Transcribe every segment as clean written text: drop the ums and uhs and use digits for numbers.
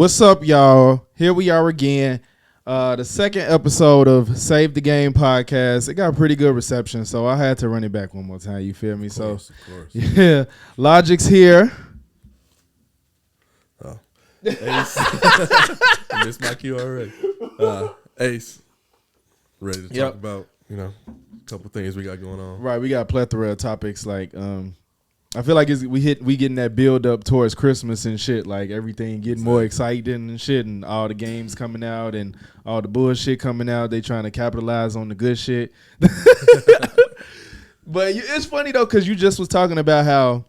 What's up, y'all? Here we are again. The second episode of Save the Game podcast. It got pretty good reception, so I had to run it back one more time. You feel me? Of course. Yeah, Logic's here. Oh, Ace. I missed my cue already. Ace, ready to talk about a couple things we got going on. Right, we got a plethora of topics. Like, I feel like we getting that build up towards Christmas and shit. Like everything getting more exciting and shit, and all the games coming out and all the bullshit coming out. They trying to capitalize on the good shit. But it's funny though, because you just was talking about how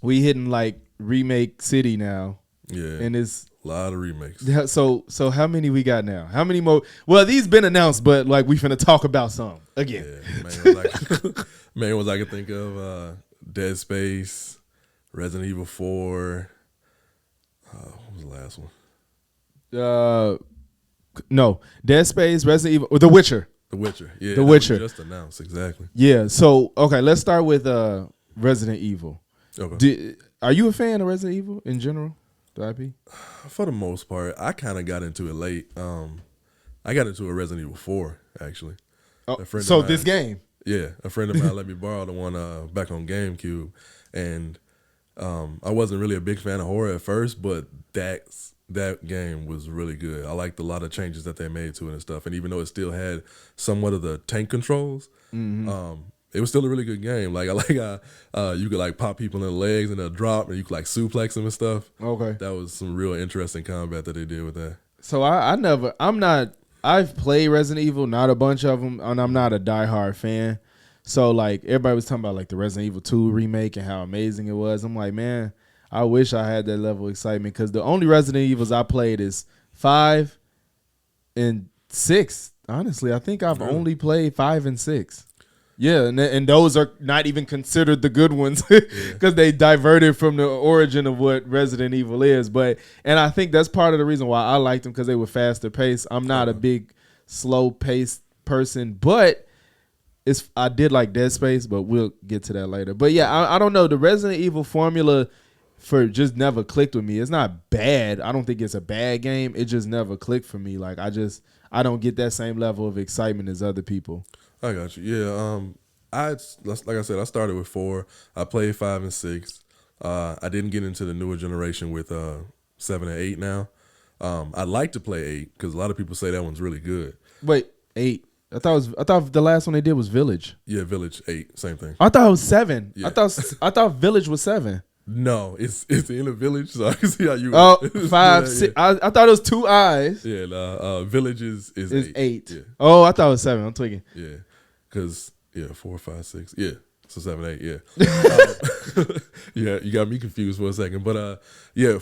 we hitting like remake city now. Yeah, and it's a lot of remakes. So how many we got now? How many more? Well, these been announced, but like we finna talk about some again. Yeah, main ones I can think of. Dead Space, Resident Evil 4. What was the last one? No, Dead Space, Resident Evil, The Witcher. The Witcher, yeah. The Witcher. Just announced, exactly. Yeah, so, okay, let's start with Resident Evil. Okay. Are you a fan of Resident Evil in general, the IP? For the most part. I kind of got into it late. I got into a Resident Evil 4, actually. Oh, so this game? Yeah, a friend of mine let me borrow the one back on GameCube, and I wasn't really a big fan of horror at first, but that game was really good. I liked a lot of changes that they made to it and stuff, and even though it still had somewhat of the tank controls, it was still a really good game. Like you could like pop people in the legs and they'll drop, and you could like suplex them and stuff. Okay, that was some real interesting combat that they did with that. So I've played Resident Evil, not a bunch of them, and I'm not a diehard fan. So, like, everybody was talking about, like, the Resident Evil 2 remake and how amazing it was. I'm like, man, I wish I had that level of excitement, because the only Resident Evils I played is 5 and 6. Honestly, I think I've only played 5 and 6. Yeah, and those are not even considered the good ones because they diverted from the origin of what Resident Evil is. And I think that's part of the reason why I liked them, because they were faster paced. I'm not a big slow paced person, but I did like Dead Space, but we'll get to that later. But yeah, I don't know. The Resident Evil formula for just never clicked with me. It's not bad. I don't think it's a bad game. It just never clicked for me. Like I don't get that same level of excitement as other people. I got you. Yeah. Like I said, I started with 4. I played 5 and 6. I didn't get into the newer generation with 7 and 8 now. I'd like to play 8 because a lot of people say that one's really good. Wait, 8? I thought the last one they did was Village. Yeah, Village 8, same thing. I thought it was 7. Yeah. I thought Village was 7. No, it's in a Village, so I can see how you. 5, 6. I thought it was 2 eyes. Yeah, Village is 8. Yeah. Oh, I thought it was 7. I'm tweaking. Yeah, because 4, 5, 6. Yeah, so 7, 8. Yeah, yeah. You got me confused for a second, but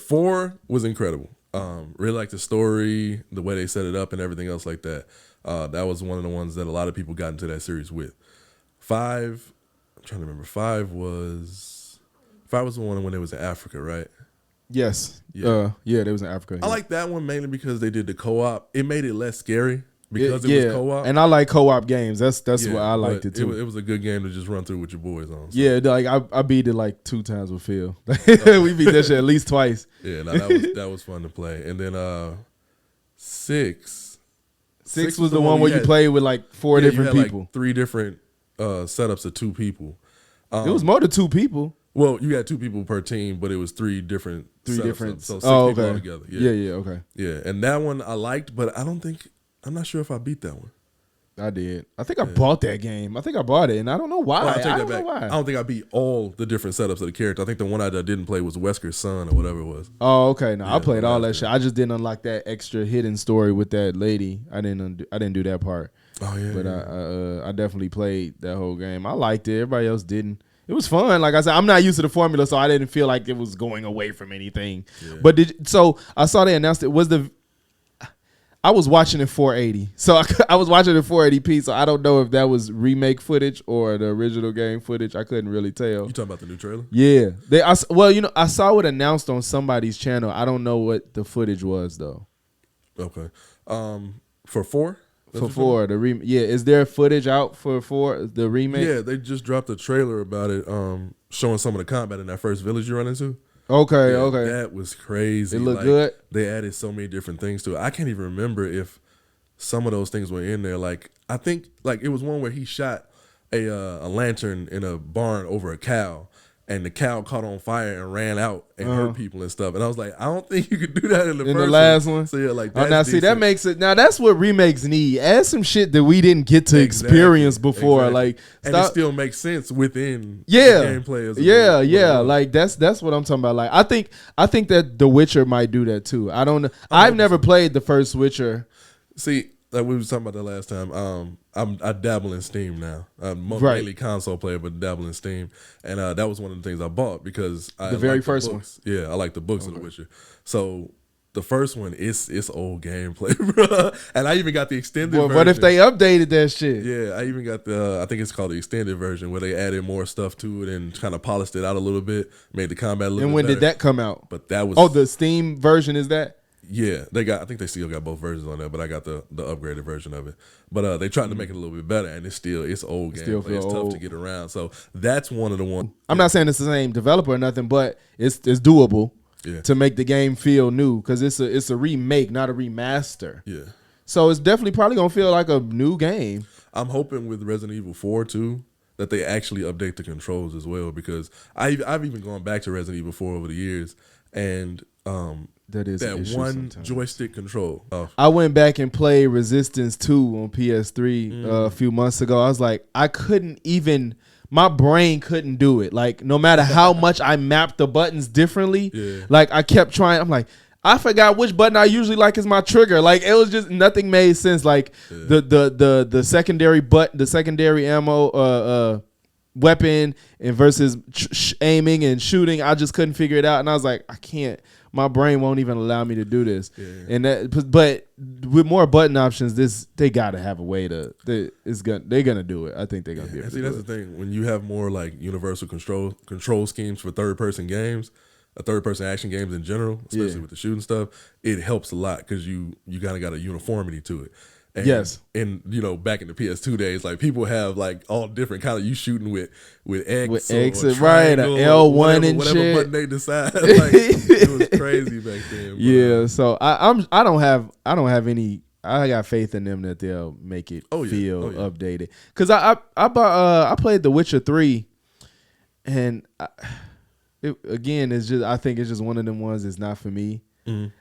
4 was incredible. Really liked the story, the way they set it up, and everything else like that. That was one of the ones that a lot of people got into that series with. 5, I'm trying to remember. 5 was the one when it was in Africa, right? Yes. Yeah. They was in Africa. I like that one mainly because they did the co-op. It made it less scary because it was co-op. And I like co-op games. That's why I liked it too. It was a good game to just run through with your boys on. So. Yeah, like I beat it like 2 times with Phil. We beat that shit at least twice. Yeah, that was fun to play. And then 6. 6 was the one where you played with like 4 different people. Like 3 different setups of 2 people. It was more than 2 people. Well, you had 2 people per team, but it was 3 different. So 6 people altogether. Yeah. Okay. Yeah, and that one I liked, but I'm not sure if I beat that one. I did. I think I bought that game. I think I bought it, and I don't know why. I take that back. I don't think I beat all the different setups of the character. I think the one I didn't play was Wesker's son or whatever it was. Oh, okay. No, I played all that shit. I just didn't unlock that extra hidden story with that lady. I didn't do that part. Oh yeah. But I definitely played that whole game. I liked it. Everybody else didn't. It was fun. Like I said, I'm not used to the formula, so I didn't feel like it was going away from anything. Yeah. But so I saw they announced it. I was watching it 480. So I was watching it 480p, so I don't know if that was remake footage or the original game footage. I couldn't really tell. You talking about the new trailer? Yeah. I saw it announced on somebody's channel. I don't know what the footage was, though. Okay. For 4? For 4, is there footage out for 4, the remake? Yeah, they just dropped a trailer about it, showing some of the combat in that first village you run into. Okay, Yeah, okay. that was crazy. It looked Like, good. they added so many different things to it. I can't even remember if some of those things were in there. Like, I think like it was one where he shot a lantern in a barn over a cow, and the cow caught on fire and ran out and hurt people and stuff. And I was like, I don't think you could do that in the first last one. So yeah, like Oh, that's now see that decent. makes it. Now that's what remakes need. Add some shit that we didn't get to experience before. Exactly. Like, and it still makes sense within the gameplay. As Like that's what I'm talking about. Like, I think that The Witcher might do that too. I don't know. I've never played the first Witcher. See, like we were talking about that last time. I dabble in Steam now. I'm mainly console player, but dabble in Steam, and that was one of the things I bought because I The very like first books. Yeah, I like the books of The Witcher. So the first one, it's old gameplay, bro. And I even got the extended version. What if they updated that shit? Yeah, I even got I think it's called the extended version, where they added more stuff to it and kind of polished it out a little bit, made the combat a little bit And when better. did that come out? But that was the Steam version is that? Yeah, I think they still got both versions on there, but I got the upgraded version of it. But they tried to make it a little bit better, and it's old gameplay. It's tough to get around. So that's one of the ones. I'm not saying it's the same developer or nothing, but it's doable to make the game feel new because it's a remake, not a remaster. Yeah. So it's definitely probably gonna feel like a new game. I'm hoping with Resident Evil 4 too that they actually update the controls as well, because I've even gone back to Resident Evil 4 over the years, and that one sometimes. joystick control. I went back and played Resistance 2 on PS3 a few months ago. I was like, my brain couldn't do it. Like, no matter how much I mapped the buttons differently, like I kept trying. I'm like, I forgot which button I usually like is my trigger. Like, it was just nothing made sense. Like the secondary ammo weapon and versus aiming and shooting, I just couldn't figure it out. And I was like, I can't. My brain won't even allow me to do this. Yeah. And but with more button options, they gotta have a way to. They're gonna do it. I think they're gonna be able to do it. That's the thing. When you have more like universal control schemes for third person games, third person action games in general, especially with the shooting stuff, it helps a lot because you kind of got a uniformity to it. And, and back in the PS2 days, like people have like all different kind of you shooting with X or right, a L1 and whatever shit. button they decide. Like, it was crazy back then. Yeah, so I don't have any. I got faith in them that they'll make it feel updated. Cause I played The Witcher 3, and it's just I think it's just one of them ones that's not for me.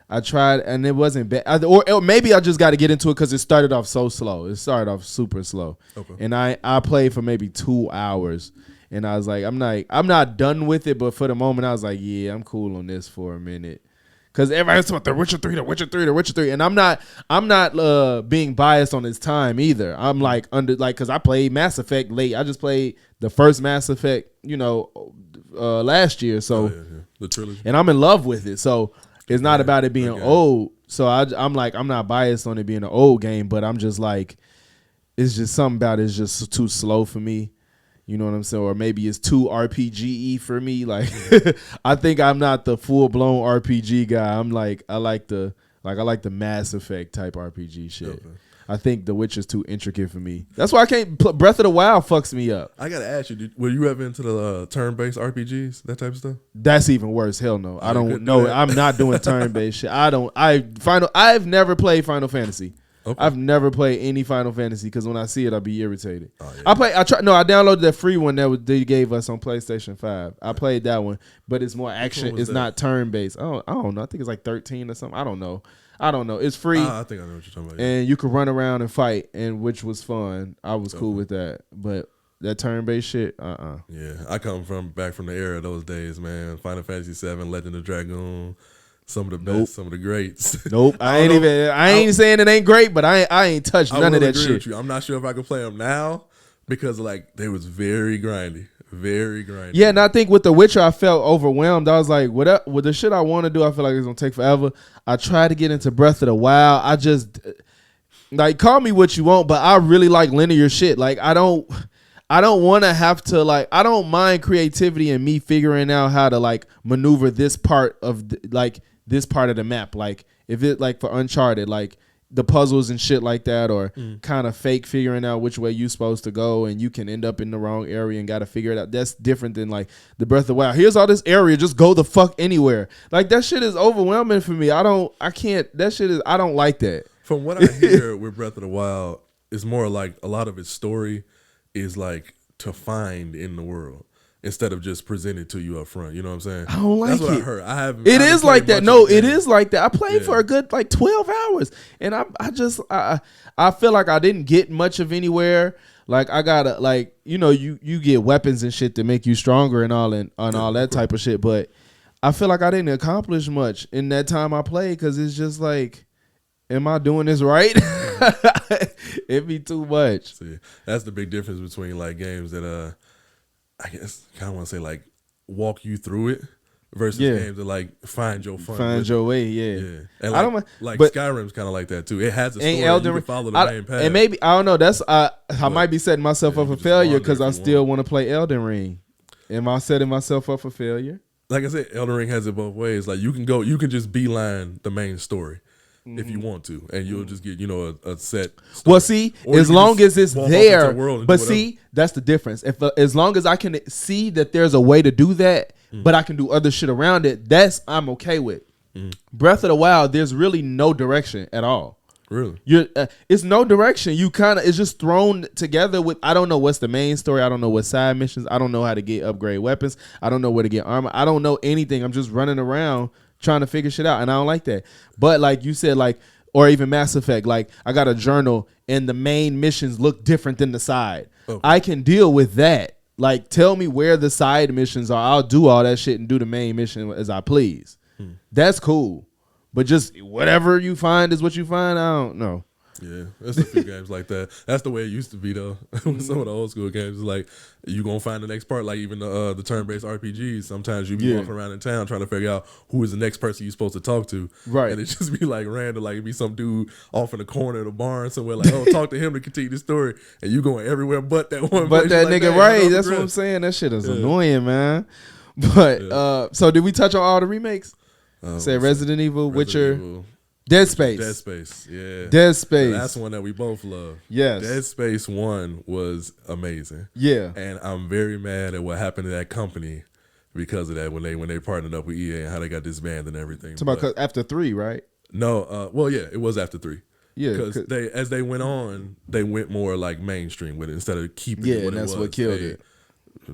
I tried and it wasn't bad, or maybe I just got to get into it because it started off so slow. It started off super slow, and I played for maybe 2 hours, and I was like, I'm not done with it, but for the moment I was like, yeah, I'm cool on this for a minute, because everybody's talking about The Witcher 3, The Witcher 3, The Witcher 3, and I'm not being biased on its time either. I'm like because I played Mass Effect late. I just played the first Mass Effect, last year, so the trilogy, and I'm in love with it, so. It's not about it being old. So I'm like, I'm not biased on it being an old game, but I'm just like, it's just something about it's just too slow for me. You know what I'm saying? Or maybe it's too RPG-y for me. Like, I think I'm not the full-blown RPG guy. I'm like, I like the Mass Effect type RPG shit. Okay. I think The Witcher's too intricate for me. That's why I can't. Breath of the Wild fucks me up. I gotta ask you, were you ever into the turn-based RPGs, that type of stuff? That's even worse. Hell no. I don't know. I'm not doing turn-based shit. I've never played Final Fantasy. Okay. I've never played any Final Fantasy because when I see it, I'll be irritated. Oh, yeah. I downloaded that free one they gave us on PlayStation 5. I played that one, but it's more action. It's not turn-based. I don't know. I think it's like 13 or something. I don't know. It's free. I think I know what you're talking about. And you could run around and fight, and which was fun. I was cool with that. But that turn-based shit, Yeah, I come back from the era of those days, man. Final Fantasy 7, Legend of Dragoon, some of the best, some of the greats. Nope. I ain't saying it ain't great, but I ain't touched none of that shit. With you. I'm not sure if I can play them now because like they was very grindy. Very grindy. Yeah, and I think with The Witcher, I felt overwhelmed. I was like, with the shit I want to do, I feel like it's going to take forever. I tried to get into Breath of the Wild. I just, like, call me what you want, but I really like linear shit. Like, I don't want to have to, like, I don't mind creativity and me figuring out how to, like, maneuver this part of, this part of the map. Like, if it, like, for Uncharted, like, the puzzles and shit like that, or kind of fake figuring out which way you supposed to go, and you can end up in the wrong area and got to figure it out. That's different than like the Breath of the Wild. Here's all this area, just go the fuck anywhere. Like that shit is overwhelming for me. I don't like that. From what I hear with Breath of the Wild, it's more like a lot of its story is like to find in the world, instead of just presented to you up front. You know what I'm saying? I don't like That's it. what I heard. I haven't. It is like that. No, it is like that. I played Yeah. for a good like 12 hours, and I feel like I didn't get much of anywhere. Like I gotta like you get weapons and shit to make you stronger and all all that type of shit. But I feel like I didn't accomplish much in that time I played, because it's just like, am I doing this right? It'd be too much. See, that's the big difference between like games that I guess kind of want to say like walk you through it versus games that like find your fun. Find your way, yeah. And like, I don't like but Skyrim's kind of like that too. It has a story. ain't You Elden can Ring follow the main path. And maybe I don't know. That's I might be setting myself up you for just failure, wander because if I you still want. want to play Elden Ring. Am I setting myself up for failure? Like I said, Elden Ring has it both ways. Like you can just beeline the main story if you want to, and you'll just get a set story. Well, see, Or you as can long just as it's walk off into there, the world and but do whatever. see, that's the difference. If as long as I can see that there's a way to do that, but I can do other shit around it, that's I'm okay with. Breath of the Wild, there's really no direction at all. Really? It's no direction. It's just thrown together with, I don't know what's the main story. I don't know what side missions. I don't know how to upgrade weapons. I don't know where to get armor. I don't know anything. I'm just running around trying to figure shit out, and I don't like that. But like you said, like, or even Mass Effect, like I got a journal and the main missions look different than the side. Okay. I can deal with that. Like, tell me where the side missions are. I'll do all that shit and do the main mission as I please. That's cool. But just whatever you find is what you find. I don't know. Yeah, there's a few games like that. That's the way it used to be though. With some of the old school games, it's like you gonna find the next part. Like even the turn-based RPGs. Sometimes you be walking around in town trying to figure out who is the next person you're supposed to talk to. Right. And it just be like random. Like it be some dude off in the corner of the barn somewhere. Like, oh, talk to him to continue the story. And you going everywhere but that one. But place. that Like, nigga, "Dang, right? I'm That's what I'm impressed." saying. That shit is annoying, man. But so did we touch on all the remakes? Say Resident Evil, Witcher, Evil, Dead Space. Dead Space, yeah. Dead Space. That's one that we both love. Yes. Dead Space 1 was amazing. Yeah. And I'm very mad at what happened to that company because of that when they partnered up with EA and how they got disbanded and everything. About after 3, right? No, well, yeah, it was after 3. Yeah, because as they went on, they went more like mainstream with it instead of keeping it what and that's it was. what killed They it.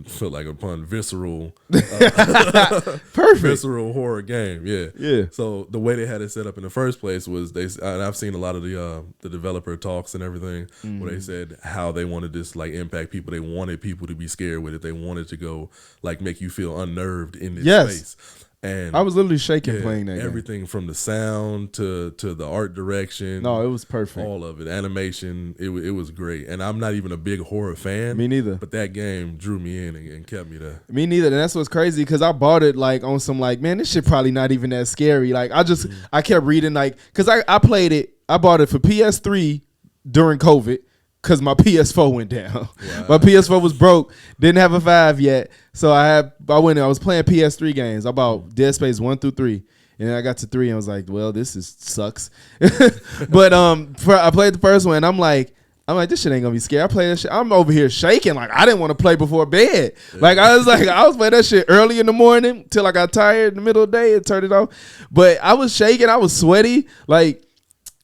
Felt like upon visceral, Perfect. visceral horror game. Yeah, Yeah. So the way they had it set up in the first place was and I've seen a lot of the developer talks and everything where they said how they wanted this like impact people. They wanted people to be scared with it. They wanted to go like make you feel unnerved in this space. And I was literally shaking playing that everything from the sound to the art direction. No, it was perfect. All of it, animation. It was great. And I'm not even a big horror fan. Me neither. But that game drew me in and kept me there. Me neither. And that's what's crazy because I bought it like on some like, man, this shit probably not even that scary. Like I kept reading like, because I played it. I bought it for PS3 during COVID. Because my PS4 went down. Wow. My PS4 was broke. Didn't have a 5 yet. So I was playing PS3 games. I bought Dead Space 1 through 3. And then I got to 3 and I was like, well, sucks. But I played the first one and I'm like, this shit ain't gonna be scary. I play that shit. I'm over here shaking. Like I didn't want to play before bed. Yeah. Like I was playing that shit early in the morning till I got tired in the middle of the day and turned it off. But I was shaking. I was sweaty. Like,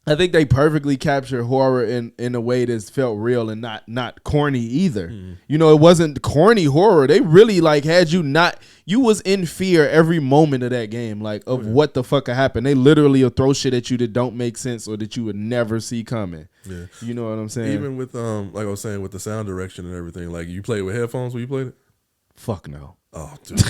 I think they perfectly captured horror in a way that felt real and not corny either. You know, it wasn't corny horror. They really like had you was in fear every moment of that game, like of what the fuck could happen. They literally will throw shit at you that don't make sense or that you would never see coming. Yeah. You know what I'm saying? Even with like I was saying with the sound direction and everything, like you played with headphones when you played it? Fuck no. Oh, dude.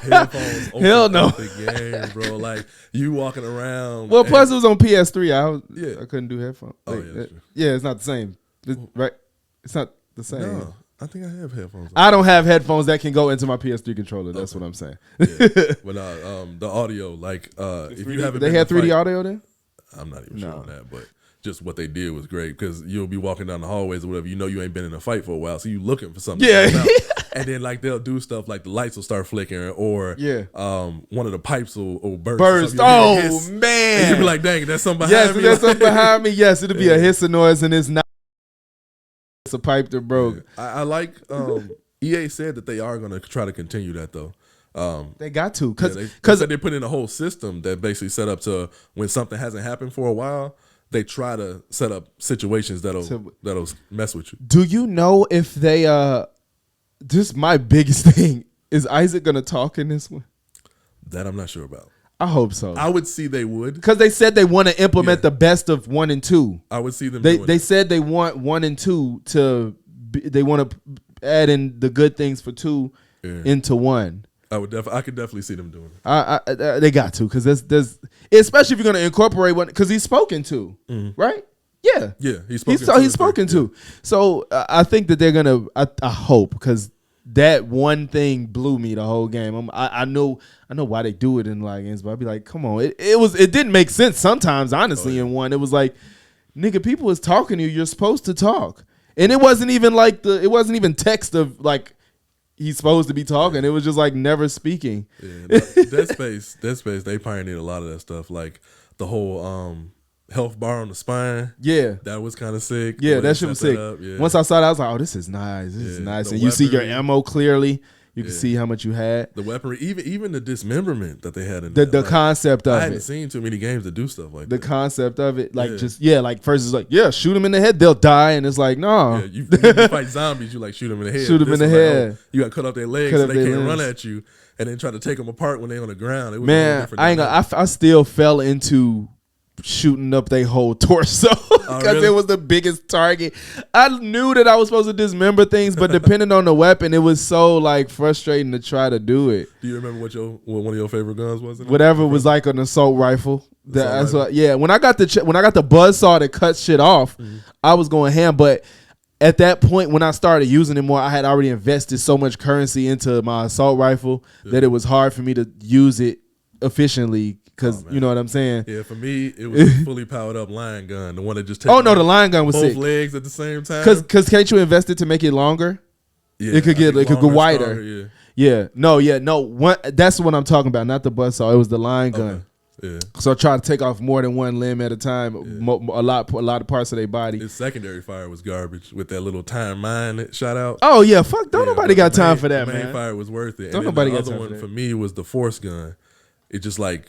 Headphones Hell no. The game, bro. Like you walking around. Well, plus it was on PS3. I couldn't do headphones. Oh, like, yeah, it's not the same. Right? It's not the same. No, I think I have headphones. I don't have headphones that can go into my PS3 controller. That's what I'm saying. Yeah. But the audio, like if you haven't, they had 3D audio then. I'm not even sure on that, but just what they did was great because you'll be walking down the hallways or whatever. You know you ain't been in a fight for a while, so you looking for something. Yeah. And then like they'll do stuff like the lights will start flickering or one of the pipes will burst. Oh man! And you'll be like, dang, that's something behind me. Yes, there's something behind me. Yes, it'll be a hissing noise and it's not. It's a pipe that broke. Yeah. I like EA said that they are going to try to continue that though. They got to because they put in a whole system that basically set up to when something hasn't happened for a while, they try to set up situations that'll mess with you. Do you know if they this is my biggest thing. Is Isaac gonna talk in this one? That I'm not sure about. I hope so. I would see they would. Because they said they want to implement the best of 1 and 2. I would see them They said they want 1 and 2 they want to add in the good things for 2 into 1. I could definitely see them doing it. They got to because there's especially if you're gonna incorporate one because he's spoken to, right? Yeah, he's spoken to. So I think that they're gonna. I hope because that one thing blew me the whole game. I know why they do it in like games, but I'd be like, come on, it didn't make sense sometimes. Honestly, in one, it was like, nigga, people is talking to you. You're supposed to talk, and it wasn't even like it wasn't even text of like. He's supposed to be talking. It was just like never speaking. Yeah, Dead Space, they pioneered a lot of that stuff. Like the whole health bar on the spine. Yeah. That was kind of sick. Yeah, that shit was sick. Yeah. Once I saw that, I was like, oh, this is nice. This is nice. And you see your ammo clearly. You can see how much you had. The weaponry, even the dismemberment that they had in the concept of it. I hadn't seen too many games that do stuff like that. The concept of it, like like first it's like, shoot them in the head, they'll die, and it's like, no. Yeah, you fight zombies, you like shoot them in the head. Shoot them in the head. Like, you got to cut off their legs so they can't run at you, and then try to take them apart when they're on the ground. It was I still fell into shooting up their whole torso because it was the biggest target. I knew that I was supposed to dismember things, but depending on the weapon, it was so like frustrating to try to do it. Do you remember what one of your favorite guns was? Whatever was like an assault rifle. When I got the buzzsaw that cuts shit off, I was going ham. But at that point, when I started using it more, I had already invested so much currency into my assault rifle that it was hard for me to use it efficiently. Because you know what I'm saying? Yeah, for me, it was a fully powered up line gun. The one that just takes the line gun was both sick. Legs at the same time. Because can't you invest it to make it longer? Yeah, it could go wider. Stronger, No. That's what I'm talking about, not the buzzsaw. It was the line gun. Okay. Yeah. So I tried to take off more than one limb at a time, a lot of parts of their body. His secondary fire was garbage with that little time mine that shot out. Oh yeah, fuck! Don't nobody got time for that, man. Main fire was worth it. Don't nobody got time for that. The other one for me was the force gun. It just like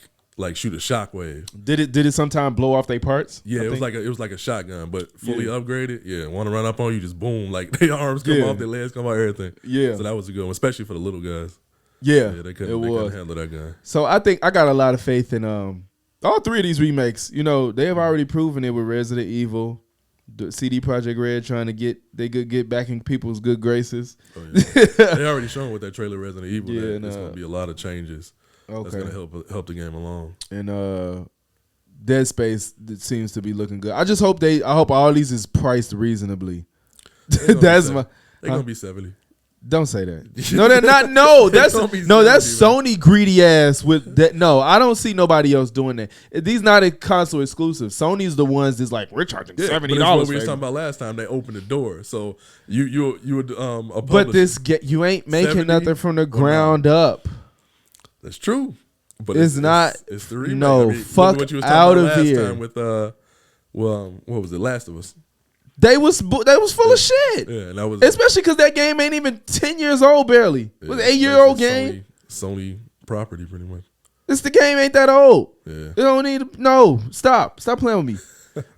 shoot a shockwave. Did it sometime blow off their parts? Yeah, it was like a shotgun, but fully upgraded. Yeah, want to run up on you, just boom, like their arms come off, their legs come off, everything. Yeah, so that was a good one, especially for the little guys. Yeah, they couldn't handle that gun. So I think I got a lot of faith in all three of these remakes. You know, they have already proven it with Resident Evil, the CD Projekt Red trying to get back in people's good graces. Oh, yeah. They already shown with that trailer Resident Evil that it's gonna be a lot of changes. That's gonna help the game along. And Dead Space seems to be looking good. I hope all these is priced reasonably. They're gonna be 70. Don't say that. No, they're not. No, that's Sony greedy ass with that. No, I don't see nobody else doing that. These not a console exclusive. Sony's the ones that's like, we're charging $70. What we were talking about last time, they opened the door. So you would but you ain't making nothing from the ground up. That's true. But it's not. It's the remake. No, fuck what you was out of last here. Time with what was it? Last of Us. They was full of shit. Yeah, and that was especially because that game ain't even 10 years old barely. It was an 8-year-old game. Sony property, pretty much. The game ain't that old. Yeah, you don't need stop playing with me.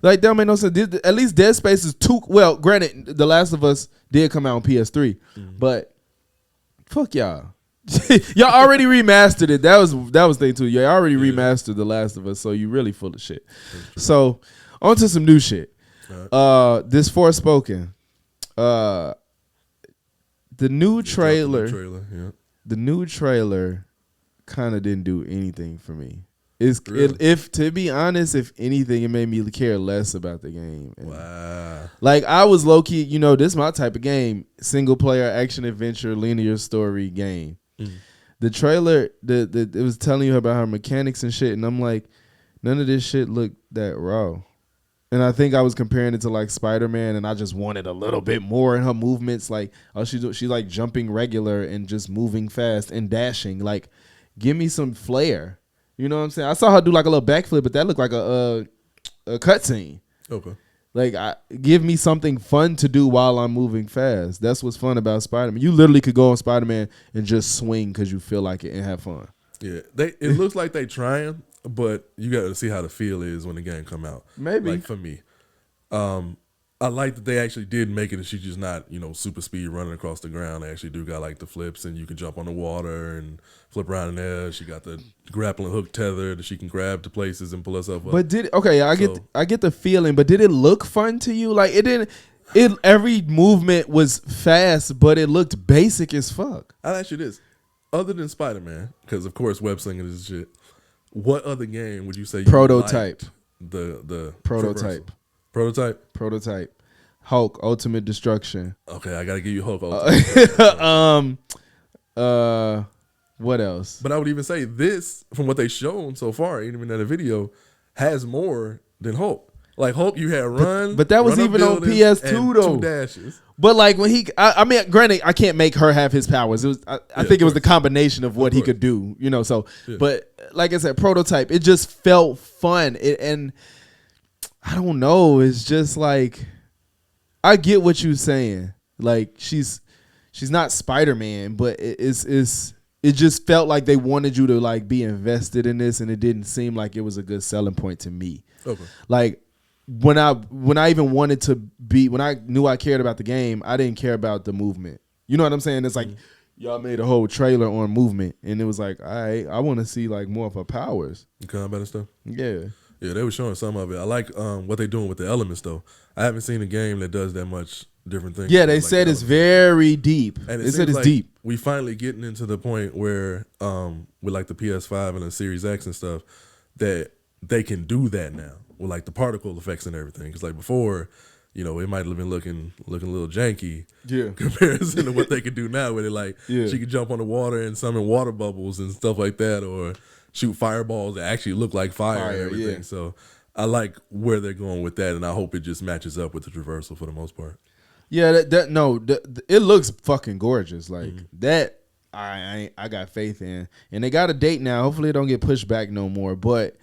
Like that make no sense. At least Dead Space is too well. Granted, The Last of Us did come out on PS3, but fuck y'all. Y'all already remastered it. That was thing too. Y'all already remastered The Last of Us, so you really full of shit. So on to some new shit. This Forspoken. The new trailer. The new trailer kind of didn't do anything for me. If to be honest, if anything, it made me care less about the game. And wow. Like I was low key, this is my type of game. Single player action adventure linear story game. The trailer, it was telling you about her mechanics and shit, and I'm like, none of this shit looked that raw. And I think I was comparing it to like Spider-Man, and I just wanted a little bit more in her movements. Like, oh, she's like jumping regular and just moving fast and dashing. Like, give me some flair. You know what I'm saying? I saw her do like a little backflip, but that looked like a cutscene. Okay. Like, give me something fun to do while I'm moving fast. That's what's fun about Spider-Man. You literally could go on Spider-Man and just swing because you feel like it and have fun. Yeah, it looks like they trying, but you got to see how the feel is when the game come out. Maybe. Like for me, I like that they actually did make it, and she's just not super speed running across the ground. They actually do got like the flips, and you can jump on the water and flip around in there. She got the grappling hook tether that she can grab to places and pull herself up. But I get the feeling, but did it look fun to you? Like it didn't. Every movement was fast, but it looked basic as fuck. I'll ask you this: other than Spider-Man, because of course web slinging is shit. What other game would you say you Prototype? The Prototype. Prototype. Hulk, Ultimate Destruction. Okay, I gotta give you Hulk. Ultimate What else? But I would even say this, from what they've shown so far, even in the video, has more than Hulk. Like Hulk, you had run, but that was even on PS2 though. 2 dashes. But like when I mean, granted, I can't make her have his powers. It was, I think it was the combination of what he could do, So, but like I said, Prototype, it just felt fun. And I don't know. It's just like, I get what you're saying. Like she's not Spider-Man, but it just felt like they wanted you to like be invested in this, and it didn't seem like it was a good selling point to me. Okay. Like when I even wanted to be, when I knew I cared about the game, I didn't care about the movement. You know what I'm saying? It's like y'all made a whole trailer on movement, and it was like, I want to see like more of her powers. The combat and stuff. Yeah. Yeah, they were showing some of it. I like what they're doing with the elements, though. I haven't seen a game that does that much different things. Yeah, they like said it's very deep. And they said it's like deep. We finally getting into the point where, with like the PS5 and the Series X and stuff, that they can do that now with like the particle effects and everything. Because like before, it might have been looking a little janky. Yeah. Comparison to what they can do now, where they like she can jump on the water and summon water bubbles and stuff like that, or shoot fireballs that actually look like fire and everything. Yeah. So I like where they're going with that, and I hope it just matches up with the traversal for the most part. Yeah, it looks fucking gorgeous. Like that, I got faith in, and they got a date now. Hopefully, it don't get pushed back no more. But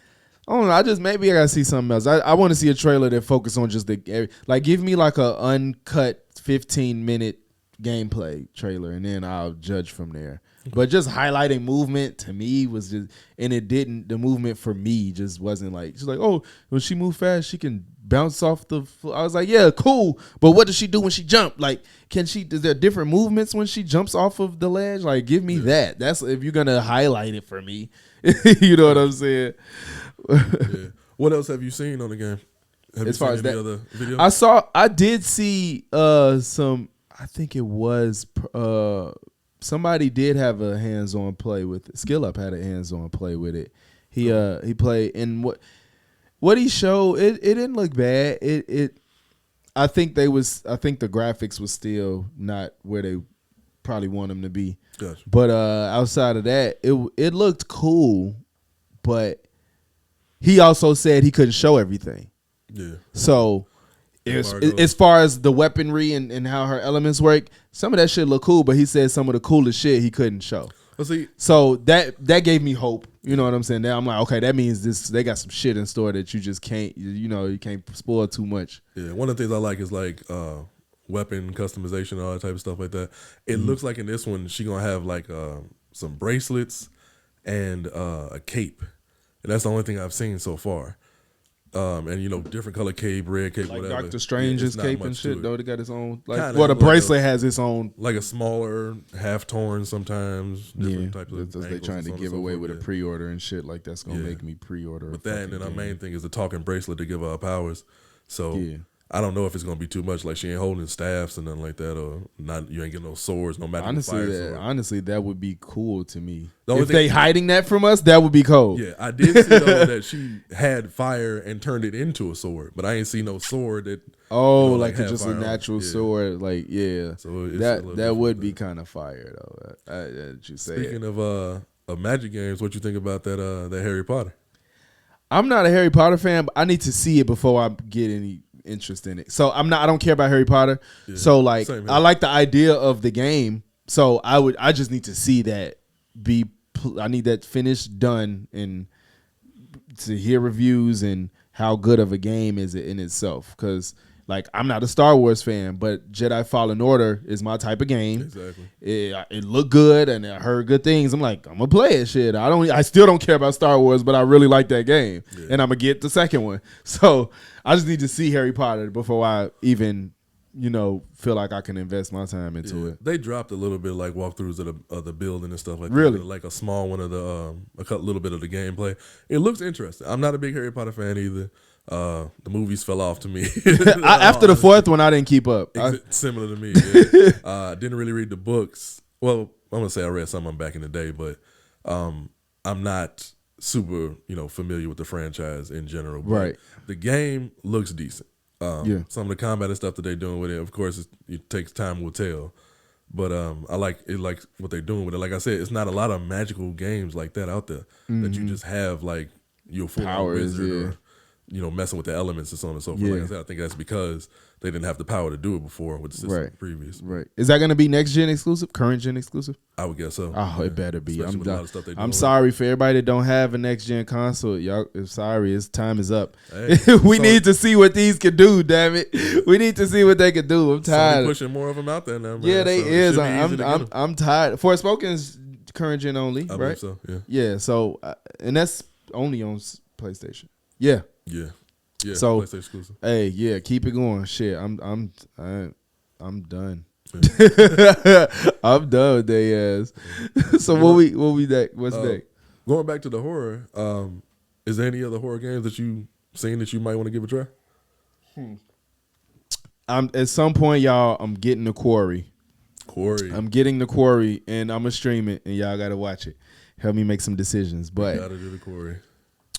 I don't know. Maybe I gotta see something else. I want to see a trailer that focus on just give me like a uncut 15-minute gameplay trailer, and then I'll judge from there. But just highlighting movement to me was just, and the movement for me just wasn't like, she's like, oh, when she move fast, she can bounce off the floor. I was like, yeah, cool. But what does she do when she jump? Like, is there different movements when she jumps off of the ledge? Like, give me that. That's if you're going to highlight it for me. You know what I'm saying? What else have you seen on the game? Have as you far seen as any that, other videos? I did see some, I think it was, somebody did have a hands-on play with it. Skill Up had a hands-on play with it. He played, and what he showed, it didn't look bad. I think the graphics was still not where they probably want them to be. Gotcha. But outside of that, it looked cool. But he also said he couldn't show everything. Yeah. So as far as the weaponry and how her elements work, some of that shit look cool, but he said some of the coolest shit he couldn't show. Well, see, so that gave me hope. You know what I'm saying? Now I'm like, okay, that means they got some shit in store that you just can't, you can't spoil too much. Yeah, one of the things I like is like weapon customization and all that type of stuff like that. It looks like in this one she gonna have like some bracelets and a cape, and that's the only thing I've seen so far. And different color cape, red cape, like whatever. Doctor Strange's cape and shit. Though they got his own, like, the bracelet has its own, like a smaller, half torn sometimes. Different types of. They trying to give away with a pre-order and shit. Like that's gonna make me pre-order. But that, and then our main thing is the talking bracelet to give her powers. So I don't know if it's gonna be too much. Like she ain't holding staffs and nothing like that, or not. You ain't getting no swords, no magic. Honestly, that would be cool to me. If they hiding that from us, that would be cool. Yeah, I did see though that she had fire and turned it into a sword, but I ain't see no sword that. Oh, like just a natural sword, like So that would be kind of fire though. That you say. Speaking of magic games, what you think about that Harry Potter? I'm not a Harry Potter fan, but I need to see it before I get any interest in it. So I don't care about Harry Potter. Yeah, so like I like the idea of the game. So I just need to see that I need that finished, done, and to hear reviews and how good of a game is it in itself. Because like I'm not a Star Wars fan, but Jedi Fallen Order is my type of game. Exactly. It looked good and I heard good things. I'm like, I'm gonna play it. Shit, I still don't care about Star Wars, but I really like that game, and I'm gonna get the second one. So I just need to see Harry Potter before I even, feel like I can invest my time into it. They dropped a little bit like walkthroughs of the building and stuff like really? that. Like a small one of the little bit of the gameplay. It looks interesting. I'm not a big Harry Potter fan either. The movies fell off to me. After the fourth one, I didn't keep up. Similar to me. Yeah. Didn't really read the books. Well, I'm gonna say I read some of them back in the day, but I'm not super familiar with the franchise in general. But right. The game looks decent. Some of the combat and stuff that they're doing with it, of course, it takes time will tell. But I like what they're doing with it. Like I said, it's not a lot of magical games like that out there that you just have like your full powers, wizard or messing with the elements and so on and so forth. Like I said, I think that's because they didn't have the power to do it before with the system previous. Right. Is that going to be next gen exclusive? Current gen exclusive? I would guess so. Oh, it better be. Especially I'm sorry for everybody that don't have a next gen console. Y'all, sorry, time is up. Hey, we need to see what these can do. Damn it, we need to see what they can do. I'm tired. Pushing more of them out there now. Man. Yeah, they is. I'm tired. Forspoken's current gen only, I right? believe so. Yeah. Yeah. So and that's only on PlayStation. Yeah. Yeah. Yeah, so PlayStation exclusive. Hey, yeah, keep it going. Shit, I'm done. Yeah. I'm done with they ass. So what's next? Going back to the horror, is there any other horror games that you seen that you might want to give a try? At some point, y'all, I'm getting the Quarry. I'm getting the Quarry, and I'm gonna stream it, and y'all gotta watch it. Help me make some decisions. But you gotta do the Quarry.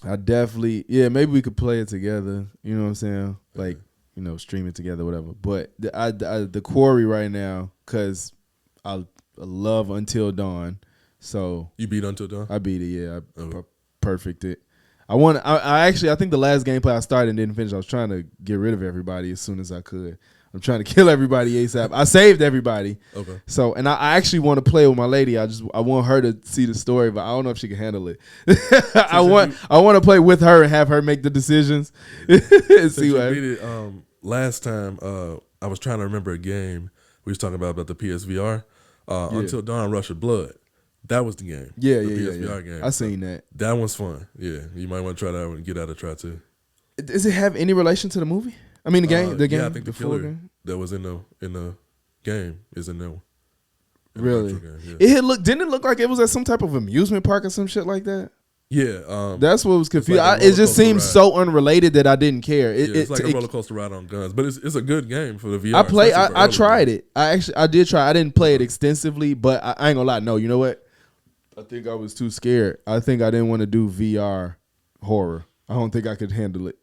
I definitely, maybe we could play it together. You know what I'm saying? Like, stream it together, whatever. But the Quarry right now, because I love Until Dawn. So you beat Until Dawn? I beat it. Yeah, I perfected. I think the last gameplay I started and didn't finish. I was trying to get rid of everybody as soon as I could. I'm trying to kill everybody ASAP. I saved everybody. Okay. So, and I actually want to play with my lady. I want her to see the story, but I don't know if she can handle it. I want to play with her and have her make the decisions. And see what beat it, last time I was trying to remember a game we was talking about the PSVR. Until Dawn Rush of Blood. That was the game. Yeah, the PSVR game. I seen that. That one's fun. Yeah, you might want to try that one and get out a try too. Does it have any relation to the movie? I mean, the game. Yeah, I think the killer game that was in the game is in that one. Really? Game, yeah. Didn't it look like it was at some type of amusement park or some shit like that? Yeah, that's what was confusing. It just seems so unrelated that I didn't care. It's like a roller coaster ride on guns, but it's a good game for the VR. I tried it. I did try. I didn't play it extensively, but I ain't gonna lie. No, you know what? I think I was too scared. I think I didn't want to do VR horror. I don't think I could handle it.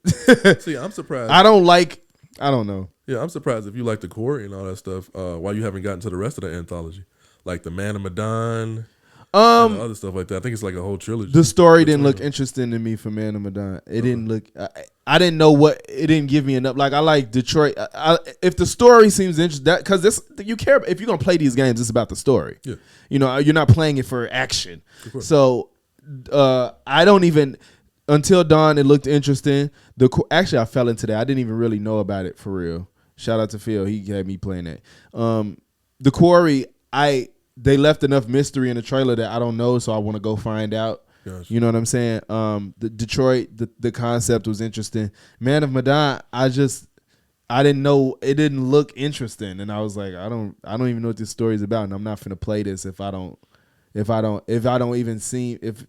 See, I'm surprised. I don't know. Yeah, I'm surprised if you like the Quarry and all that stuff. Why you haven't gotten to the rest of the anthology, like the Man of Medan. And other stuff like that. I think it's like a whole trilogy. The story didn't look interesting to me for Man of Medan. It didn't look. I didn't know what. It didn't give me enough. Like I like Detroit. If the story seems interesting, because this you care. If you're gonna play these games, it's about the story. Yeah. You're not playing it for action. So I don't even. Until Dawn, it looked interesting. Actually, I fell into that. I didn't even really know about it for real. Shout out to Phil. He had me playing that. The Quarry, they left enough mystery in the trailer that I don't know, so I want to go find out. Gotcha. You know what I'm saying? The Detroit, the concept was interesting. Man of Medan, I didn't know, it didn't look interesting, and I was like, I don't even know what this story is about, and I'm not finna play this if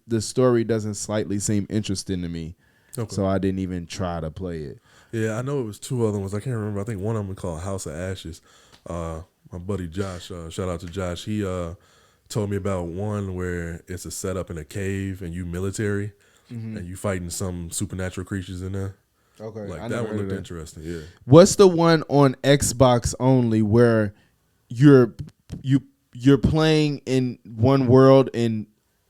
the story doesn't slightly seem interesting to me. Okay. So I didn't even try to play it. Yeah, I know it was two other ones. I can't remember. I think one of them was called House of Ashes. My buddy Josh, shout out to Josh. He told me about one where it's a setup in a cave and you military and you fighting some supernatural creatures in there. Okay, like that one looked interesting. Yeah. What's the one on Xbox only where you're playing in one world and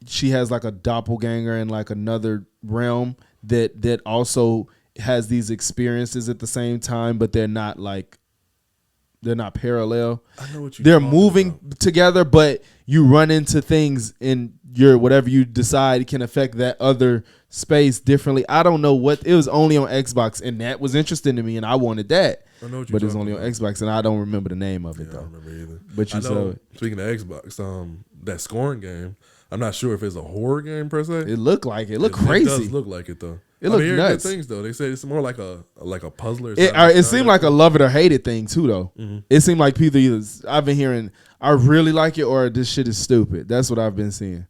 she has like a doppelganger in like another realm that also has these experiences at the same time, but they're not parallel. I know what you're They're talking moving about. together, but you run into things in your whatever you decide can affect that other space differently. I don't know what it was only on Xbox, and that was interesting to me, and I wanted that. I know what you're But it's talking only on about. Xbox, and I don't remember the name of it I though. don't remember either. But you I know. saw Speaking of Xbox, that scoring game, I'm not sure if it's a horror game per se. it looked like it. It looked It crazy. does look like it though. It looked hear nuts. Good things though. They say it's more like a puzzler. It seemed like a love it or hate it thing too, though. Mm-hmm. It seemed like either I've been hearing I really like it or this shit is stupid. That's what I've been seeing.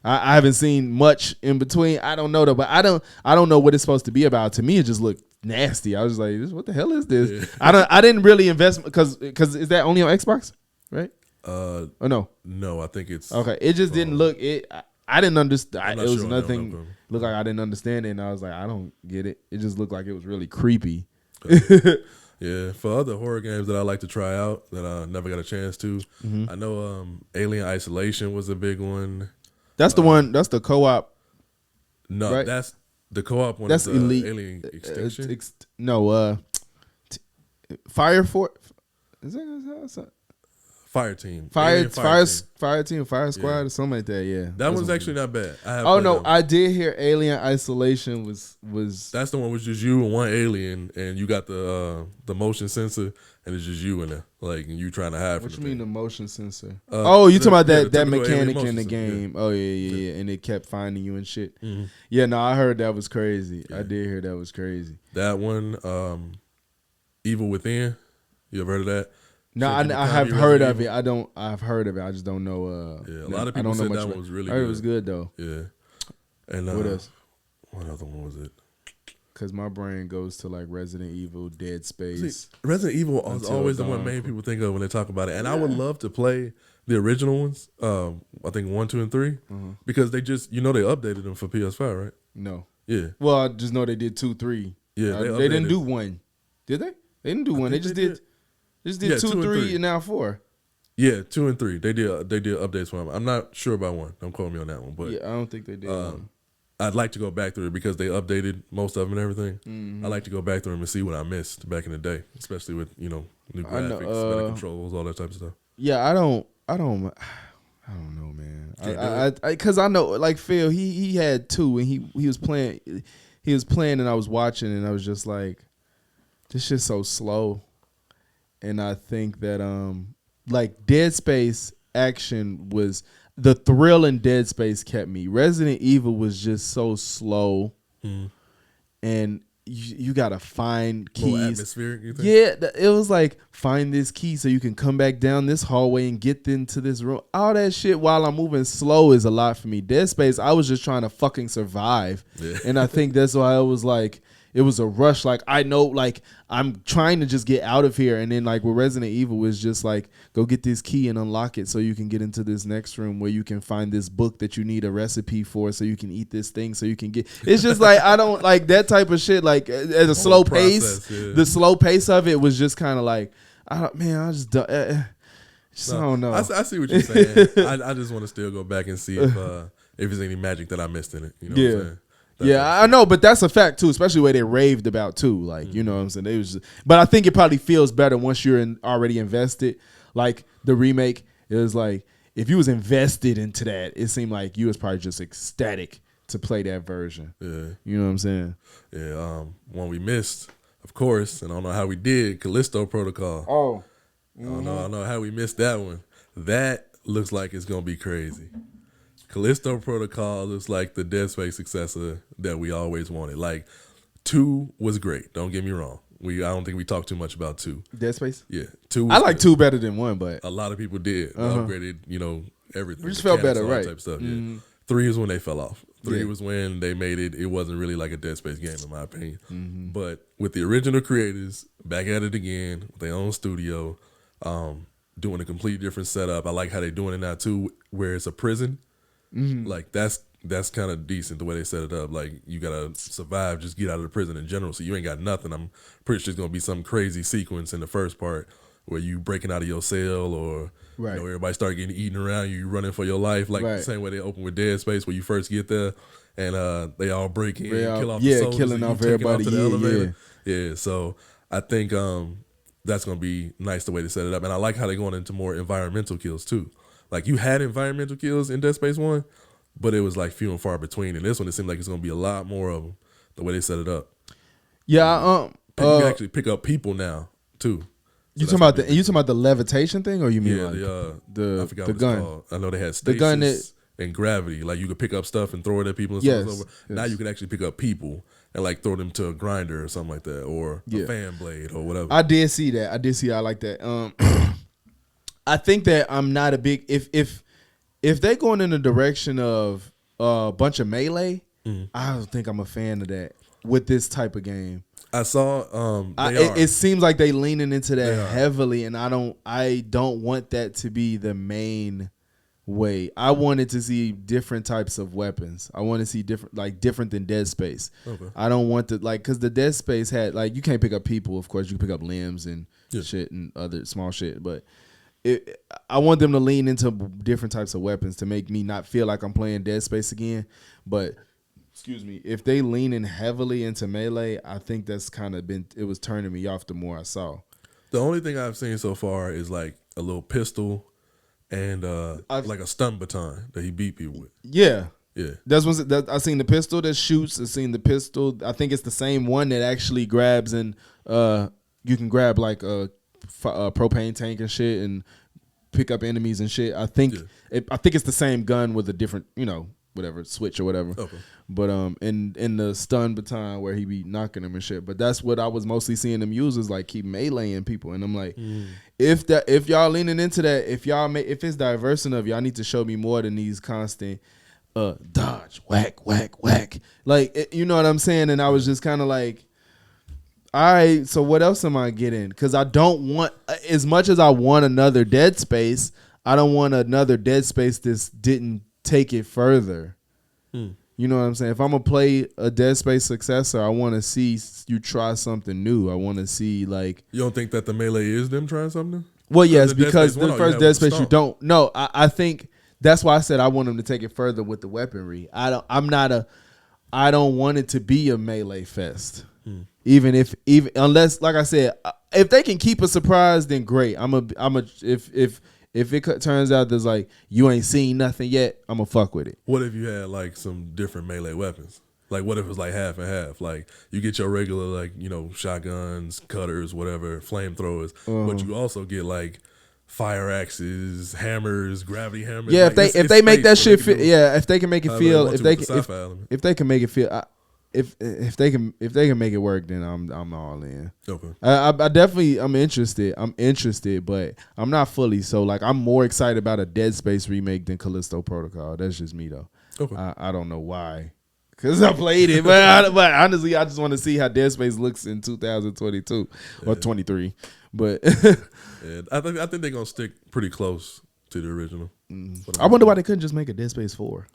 I haven't seen much in between. I don't know though, but I don't know what it's supposed to be about. To me, it just looked nasty. I was like, what the hell is this? Yeah. I didn't really invest because is that only on Xbox, right? Or no? No, I think it's okay. It just didn't look it. I didn't understand. It was sure nothing. Looked like I didn't understand it, and I was like, I don't get it. It just looked like it was really creepy. Yeah, for other horror games that I like to try out that I never got a chance to, I know Alien Isolation was a big one. That's the one. That's the co-op. No, right? that's the co-op one. That's is, Elite. Alien Extinction. Fire Fort. Is that Fire Team. Fire Alien Team, Fire Squad, or something like that. Yeah, that one's actually not bad. Oh no, I did hear Alien Isolation was. That's the one with just you and one alien, and you got the motion sensor, and it's just you in there, like and you trying to hide. What from you mean thing. the motion sensor? You talking about that typical mechanic alien in the motion game? sensor, Oh yeah, and it kept finding you and shit. Mm-hmm. Yeah, no, I heard that was crazy. Yeah. I did hear that was crazy. That one, Evil Within. You ever heard of that? No, I have heard of it. I've heard of it. I just don't know. Yeah, a lot of people said that one was really I heard good. it was good though. Yeah. And what else? What other one was it? Because my brain goes to like Resident Evil, Dead Space. See, Resident Evil is always the one main people think of when they talk about it. And I would love to play the original ones. I think 1, 2, and 3 because they just they updated them for PS5, right? No. Yeah. Well, I just know they did 2, 3. Yeah, they didn't do 1. Did they? They didn't do 1. They just did. Just did 2, 3, and now 4. Yeah, 2 and 3. They did updates for them. I'm not sure about 1. Don't quote me on that one, but yeah, I don't think they did. I'd like to go back through it because they updated most of them and everything. Mm-hmm. I like to go back through them and see what I missed back in the day, especially with new graphics, better controls, all that type of stuff. Yeah, I don't know, man. Because I know, like Phil, he had 2 and he was playing, and I was watching, and I was just like, this shit's so slow. And I think that like Dead Space action was the thrill in Dead Space kept me. Resident Evil was just so slow, and you gotta find keys. More atmospheric, you think? Yeah, it was like find this key so you can come back down this hallway and get into this room. All that shit while I'm moving slow is a lot for me. Dead Space, I was just trying to fucking survive, and I think that's why I was like. It was a rush. Like, I know, like, I'm trying to just get out of here. And then, like, with Resident Evil, it's just like, go get this key and unlock it so you can get into this next room where you can find this book that you need a recipe for so you can eat this thing so you can get. It's just like, I don't like that type of shit. Like, at a slow pace, the slow pace of it was just kind of like, I don't know. I see what you're saying. I just want to still go back and see if there's any magic that I missed in it. You know what I'm saying? I know, but that's a fact too, especially where they raved about too. Like, you know what I'm saying? They was but I think it probably feels better once you're already invested. Like the remake, it was like if you was invested into that, it seemed like you was probably just ecstatic to play that version. Yeah. You know what I'm saying? Yeah. One we missed, of course, and I don't know how we did, Callisto Protocol. Oh. I don't know how we missed that one. That looks like it's gonna be crazy. Callisto Protocol looks like the Dead Space successor that we always wanted. Like 2 was great. Don't get me wrong. I don't think we talked too much about 2. Dead Space? Yeah. 2 I like 2 better than 1, but a lot of people did. Upgraded, everything. We just felt better, right? Type stuff, yeah. 3 is when they fell off. 3 was when they made it. It wasn't really like a Dead Space game, in my opinion. But with the original creators back at it again, with their own studio, doing a completely different setup. I like how they're doing it now too, where it's a prison. Like that's kind of decent the way they set it up. Like you gotta survive, just get out of the prison in general. So you ain't got nothing. I'm pretty sure it's gonna be some crazy sequence in the first part where you breaking out of your cell or Right. you know, everybody start getting eaten around you, running for your life, like the same way they open with Dead Space where you first get there and they all break in, kill off the soldiers, killing and off you take everybody. off to the elevator. Yeah, so I think that's gonna be nice the way to set it up, and I like how they're going into more environmental kills too. Like you had environmental kills in Dead Space 1, but it was like few and far between. And this one, it seemed like it's gonna be a lot more of them the way they set it up. Yeah, you can actually pick up people now too. So you talking about the levitation thing, or you mean like I forgot the what gun? It's called. I know they had stasis gun that, and gravity. Like you could pick up stuff and throw it at people. And yes, so now you can actually pick up people and like throw them to a grinder or something like that, or a fan blade or whatever. I did see that. I like that. I think that I'm not a big if they going in the direction of a bunch of melee, I don't think I'm a fan of that with this type of game. I saw it seems like they leaning into that heavily, and I don't want that to be the main way. I wanted to see different types of weapons. I want to see different than Dead Space. Okay. I don't want to because the Dead Space had like you can't pick up people. Of course, you can pick up limbs and shit and other small shit, but I want them to lean into different types of weapons to make me not feel like I'm playing Dead Space again. But excuse me, if they leaning heavily into melee, I think that's kind of it was turning me off the more I saw. The only thing I've seen so far is like a little pistol and like a stun baton that he beat people with. Yeah. Yeah. I seen the pistol that shoots. I seen the pistol. I think it's the same one that actually grabs and you can grab like a propane tank and shit and pick up enemies and shit. I think it's the same gun with a different, whatever switch or whatever. Okay. But in the stun baton where he be knocking them and shit. But that's what I was mostly seeing them use is like keep meleeing people. And I'm like, if y'all leaning into that, if it's diverse enough, y'all need to show me more than these constant dodge, whack, whack, whack. Like you know what I'm saying? And I was just kind of like, all right, so what else am I getting? Because I don't want, as much as I want another Dead Space, I don't want another Dead Space that didn't take it further. You know what I'm saying? If I'm going to play a Dead Space successor, I want to see you try something new. I want to see like... You don't think that the melee is them trying something? Well, yes, because the first Dead Space you don't... No, I think that's why I said I want them to take it further with the weaponry. I don't want it to be a melee fest. Even unless, like I said, if they can keep a surprise, then great. If it turns out there's like you ain't seen nothing yet, I'm gonna fuck with it. What if you had like some different melee weapons? Like what if it was like half and half? Like you get your regular like shotguns, cutters, whatever, flamethrowers, but you also get like fire axes, hammers, gravity hammers. Yeah, like, if they make that shit fit. Yeah, if they can make it feel, if they can make it feel. If they can make it work, then I'm all in. Okay. I definitely I'm interested, but I'm not fully. So like I'm more excited about a Dead Space remake than Callisto Protocol. That's just me though. Okay. I don't know why, because I played it, but honestly I just want to see how Dead Space looks in 2022 or 23. But I think they're gonna stick pretty close to the original. I wonder why they couldn't just make a Dead Space 4.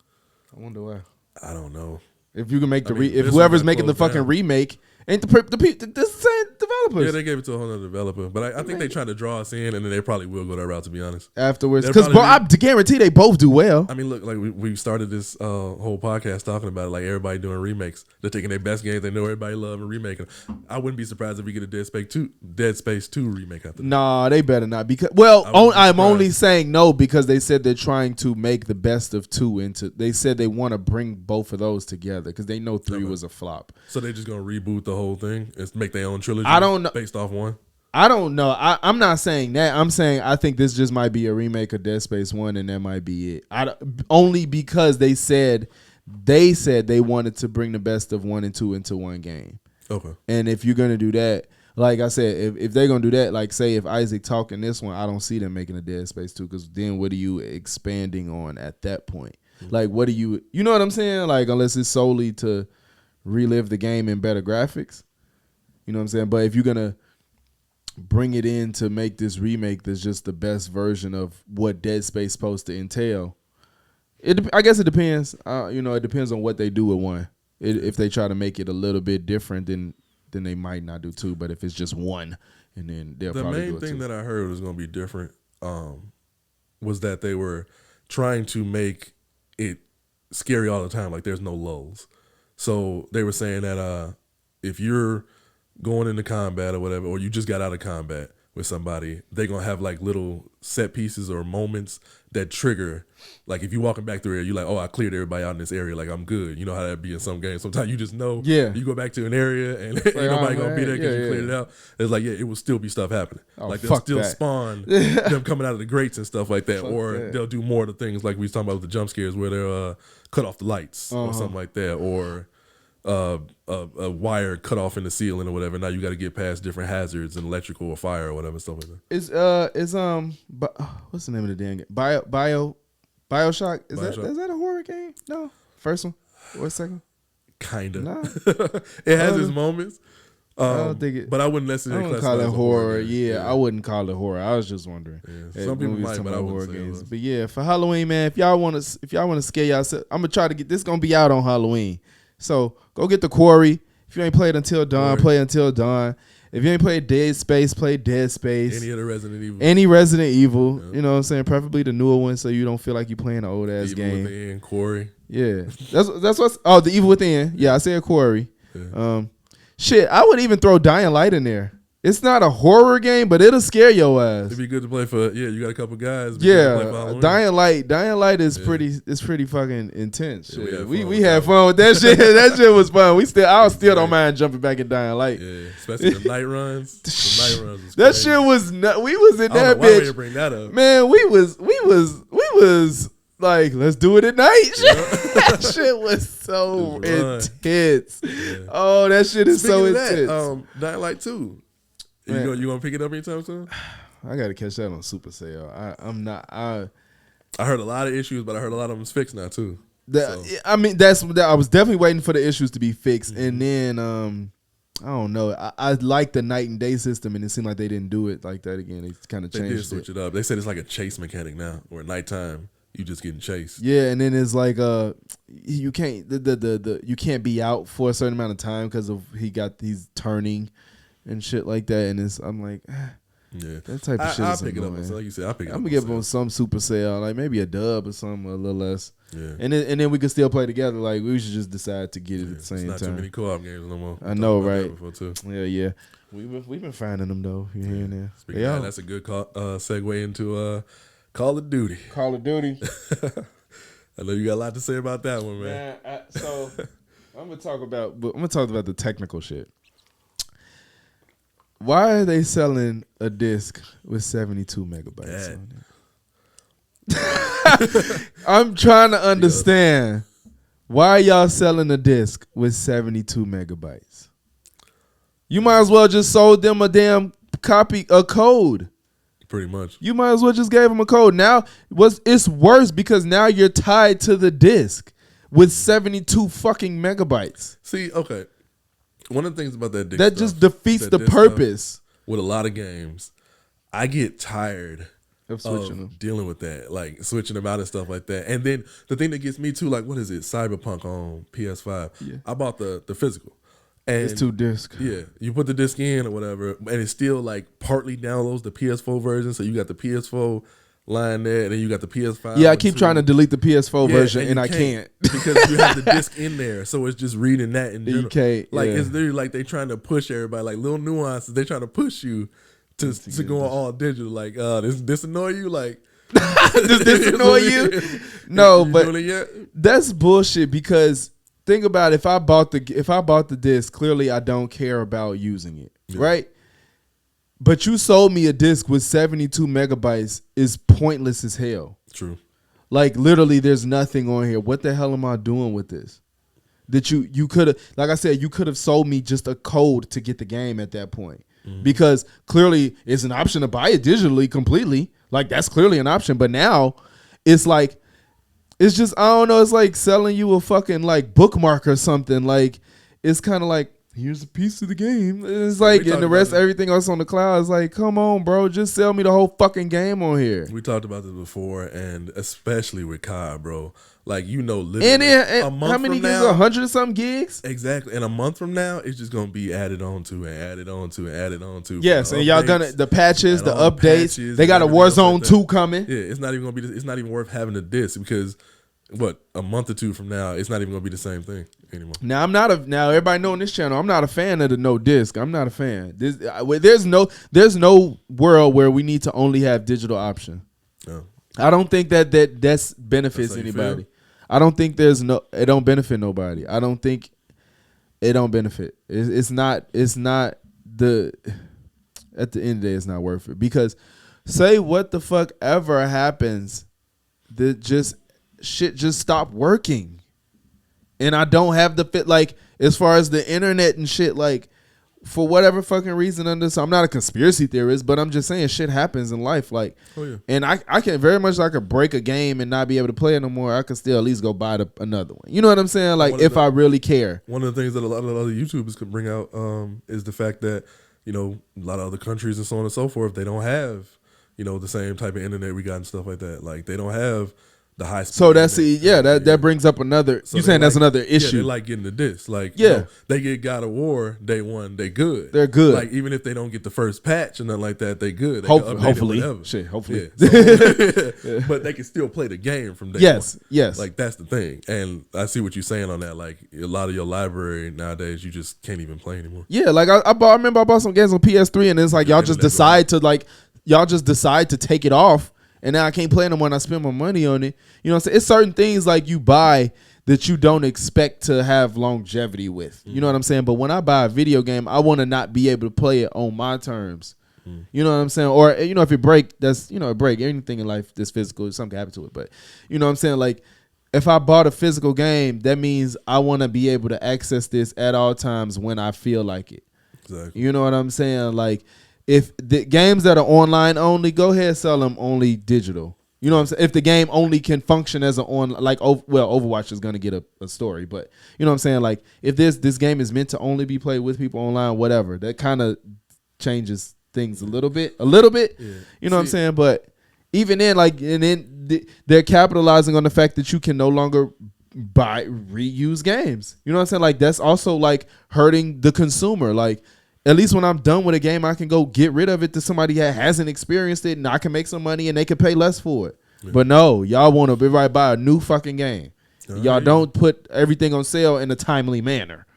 I wonder why. I don't know. If you can make if whoever's making the fucking remake ain't the same developers. Yeah, they gave it to a whole other developer, but I think they trying to draw us in, and then they probably will go that route. To be honest, afterwards, because I guarantee they both do well. I mean, look, like we started this whole podcast talking about it, like everybody doing remakes. They're taking their best games they know everybody love and remaking. I wouldn't be surprised if we get a Dead Space 2 remake after that. Nah, they better not. Because I'm only saying no because they said they're trying to make the best of two into. They said they want to bring both of those together because they know 3 was a flop. So they're just gonna reboot the whole thing and make their own trilogy. I don't know. Based off 1. I don't know. I'm not saying that. I'm saying I think this just might be a remake of Dead Space 1, and that might be it. Only because they said they wanted to bring the best of 1 and 2 into one game. Okay. And if you're gonna do that, like I said, if they're gonna do that, like say if Isaac talking this one, I don't see them making a Dead Space 2 because then what are you expanding on at that point? Like what do you know what I'm saying? Like unless it's solely to relive the game in better graphics. You know what I'm saying? But if you're going to bring it in to make this remake that's just the best version of what Dead Space is supposed to entail, I guess it depends. It depends on what they do with 1. If they try to make it a little bit different, then they might not do 2. But if it's just 1, and then they'll The probably do main it thing too. that I heard was going to be different was that they were trying to make it scary all the time. Like there's no lulls. So they were saying that if you're going into combat or whatever, or you just got out of combat with somebody, they're going to have like little set pieces or moments that trigger. Like if you're walking back through here, you're like, oh, I cleared everybody out in this area. Like I'm good. You know how that be in some games. Sometimes you just know you go back to an area and ain't nobody going to be there because you cleared it out. It's like, yeah, it will still be stuff happening. Oh, like they'll still that. spawn them coming out of the grates and stuff like that. Or that. they'll do more of the things like we was talking about with the jump scares where they'll cut off the lights or something like that. Or a wire cut off in the ceiling or whatever. Now you got to get past different hazards and electrical or fire or whatever stuff like that. What's the name of the damn game? Bioshock. Is that a horror game? No, first one or second? Kinda. Nah. It has its moments. I don't think it. But I wouldn't necessarily call it horror. Yeah, I wouldn't call it horror. I was just wondering. Yeah. Some people might, but I wouldn't say it was. But yeah, for Halloween, man, if y'all want to scare yourself, I'm gonna try to get this. Gonna be out on Halloween, so go get the Quarry. If you ain't played Until Dawn, play Until Dawn. If you ain't played Dead Space, play Dead Space. Any other Resident Evil. Any Resident Evil. Yep. You know what I'm saying? Preferably the newer one, so you don't feel like you're playing an old ass game. Evil Within, Quarry. Yeah, that's what's. Oh, the Evil Within. Yeah, I said Quarry. Yeah. Shit, I would even throw Dying Light in there. It's not a horror game, but it'll scare your ass. It'd be good to play for. Yeah, you got a couple guys. Yeah, Dying Light is pretty fucking intense. Yeah, we had fun with that shit. That shit was fun. I still don't mind jumping back in Dying Light. Yeah, especially the night runs. The night runs. Was that shit was. We was in that bitch. Why you bring that up? Man, we was like, let's do it at night. Yeah. That shit was so intense. Yeah. Oh, that shit is so intense. Dying Light 2. You gonna pick it up anytime soon? I gotta catch that on Super Sale. I heard a lot of issues, but I heard a lot of them's fixed now too. I mean, I was definitely waiting for the issues to be fixed, and then I don't know. I like the night and day system, and it seemed like they didn't do it like that again. They kind of changed it. They did switch it up. They said it's like a chase mechanic now, where at nighttime you just getting chased. Yeah, and then it's like you can't you can't be out for a certain amount of time because of he's turning and shit like that, and I'm like, yeah, that type of shit. I'll pick it up. So like you said, I'll pick it up. I'm gonna get on some Super Sale, like maybe a dub or something, a little less. Yeah, and then we can still play together. Like we should just decide to get it at the same time. Not too many co-op games no more. I know, right? Yeah. We've been finding them though here and there. Speaking of that, that's a good segue into Call of Duty. Call of Duty. I know you got a lot to say about that one, man. So I'm gonna talk about the technical shit. Why are they selling a disc with 72 megabytes on it? I'm trying to understand. Why are y'all selling a disc with 72 megabytes? You might as well just sold them a damn code. Pretty much. You might as well just gave them a code. Now it's worse because now you're tied to the disc with 72 fucking megabytes. See, okay. One of the things about that disc that just defeats the purpose. With a lot of games, I get tired of switching them, dealing with that, like switching them out and stuff like that. And then the thing that gets me too, like, what is it? Cyberpunk on PS5. Yeah. I bought the physical. And it's 2 discs. Yeah, you put the disc in or whatever, and it still like partly downloads the PS4 version. So you got the PS4 line there, and then you got the PS5. Yeah, I keep trying to delete the PS4 version, and I can't because you have the disc in there. So it's just reading that in general. You can't. Like it's literally like they trying to push everybody, like little nuances. They trying to push you to go all digital. Like, this annoy you? Like, does this annoy you? No, but that's bullshit because. Think about it, if I bought the disc, clearly I don't care about using it, right? But you sold me a disc with 72 megabytes is pointless as hell. True. Like literally, there's nothing on here. What the hell am I doing with this? That you could have, like I said, you could have sold me just a code to get the game at that point, because clearly it's an option to buy it digitally completely. Like that's clearly an option, but now it's like. It's just, I don't know, it's like selling you a fucking like bookmark or something. Like, it's kind of like, here's a piece of the game. It's like, and the rest, everything else on the cloud is like, come on, bro, just sell me the whole fucking game on here. We talked about this before, and especially with COD, bro. Like, literally, and a month how many gigs? 100 and some gigs? Exactly. And a month from now, it's just gonna be added on to and added on to and added on to. Yes, and y'all done it. The patches, the updates. They got a Warzone 2 coming. Yeah, it's not even gonna be. It's not even worth having a disc because a month or two from now, it's not even gonna be the same thing anymore. Now now everybody know on this channel, I'm not a fan of the no disc. I'm not a fan. There's no world where we need to only have digital option. No. I don't think that's benefits anybody. I don't think it don't benefit nobody. I don't think it don't benefit. It's not at the end of the day, it's not worth it. Because say what the fuck ever happens, shit just stop working. And I don't have the fit, like, as far as the internet and shit, like, for whatever fucking reason I'm not a conspiracy theorist, but I'm just saying shit happens in life. Like, and I can very much, I could break a game and not be able to play it no more. I could still at least go buy another one. You know what I'm saying? Like, if I really care. One of the things that a lot of other YouTubers can bring out is the fact that, a lot of other countries and so on and so forth, they don't have, the same type of internet we got and stuff like that. Like, they don't have the high speed. So that brings up another. So you saying that's another issue? Yeah, they like getting the disc. Like, they get God of War day one, they good. They're good. Like, even if they don't get the first patch and nothing like that, they good. They hopefully, hopefully. Yeah, so, but they can still play the game from day one. Yes. Like, that's the thing. And I see what you're saying on that. Like, a lot of your library nowadays, you just can't even play anymore. Yeah, like I remember I bought some games on PS3, and it's like y'all just decide to take it off. And now I can't play no more and I spend my money on it. You know what I'm saying? It's certain things like you buy that you don't expect to have longevity with. You know what I'm saying? But when I buy a video game, I want to not be able to play it on my terms. You know what I'm saying? Or, if it break, that's, a break. Anything in life that's physical, something can happen to it. But, you know what I'm saying? Like, if I bought a physical game, that means I want to be able to access this at all times when I feel like it. Exactly. You know what I'm saying? Like, if the games that are online only, go ahead, sell them only digital. You know what I'm saying? If the game only can function as an Overwatch is going to get a story. But, you know what I'm saying? Like, if this game is meant to only be played with people online, whatever, that kind of changes things a little bit. Yeah. You know what I'm saying? But even then, like, and then they're capitalizing on the fact that you can no longer reuse games. You know what I'm saying? Like, that's also, like, hurting the consumer. Like, at least when I'm done with a game, I can go get rid of it to somebody that hasn't experienced it, and I can make some money, and they can pay less for it. Yeah. But no, y'all want to be right by a new fucking game. Y'all don't put everything on sale in a timely manner.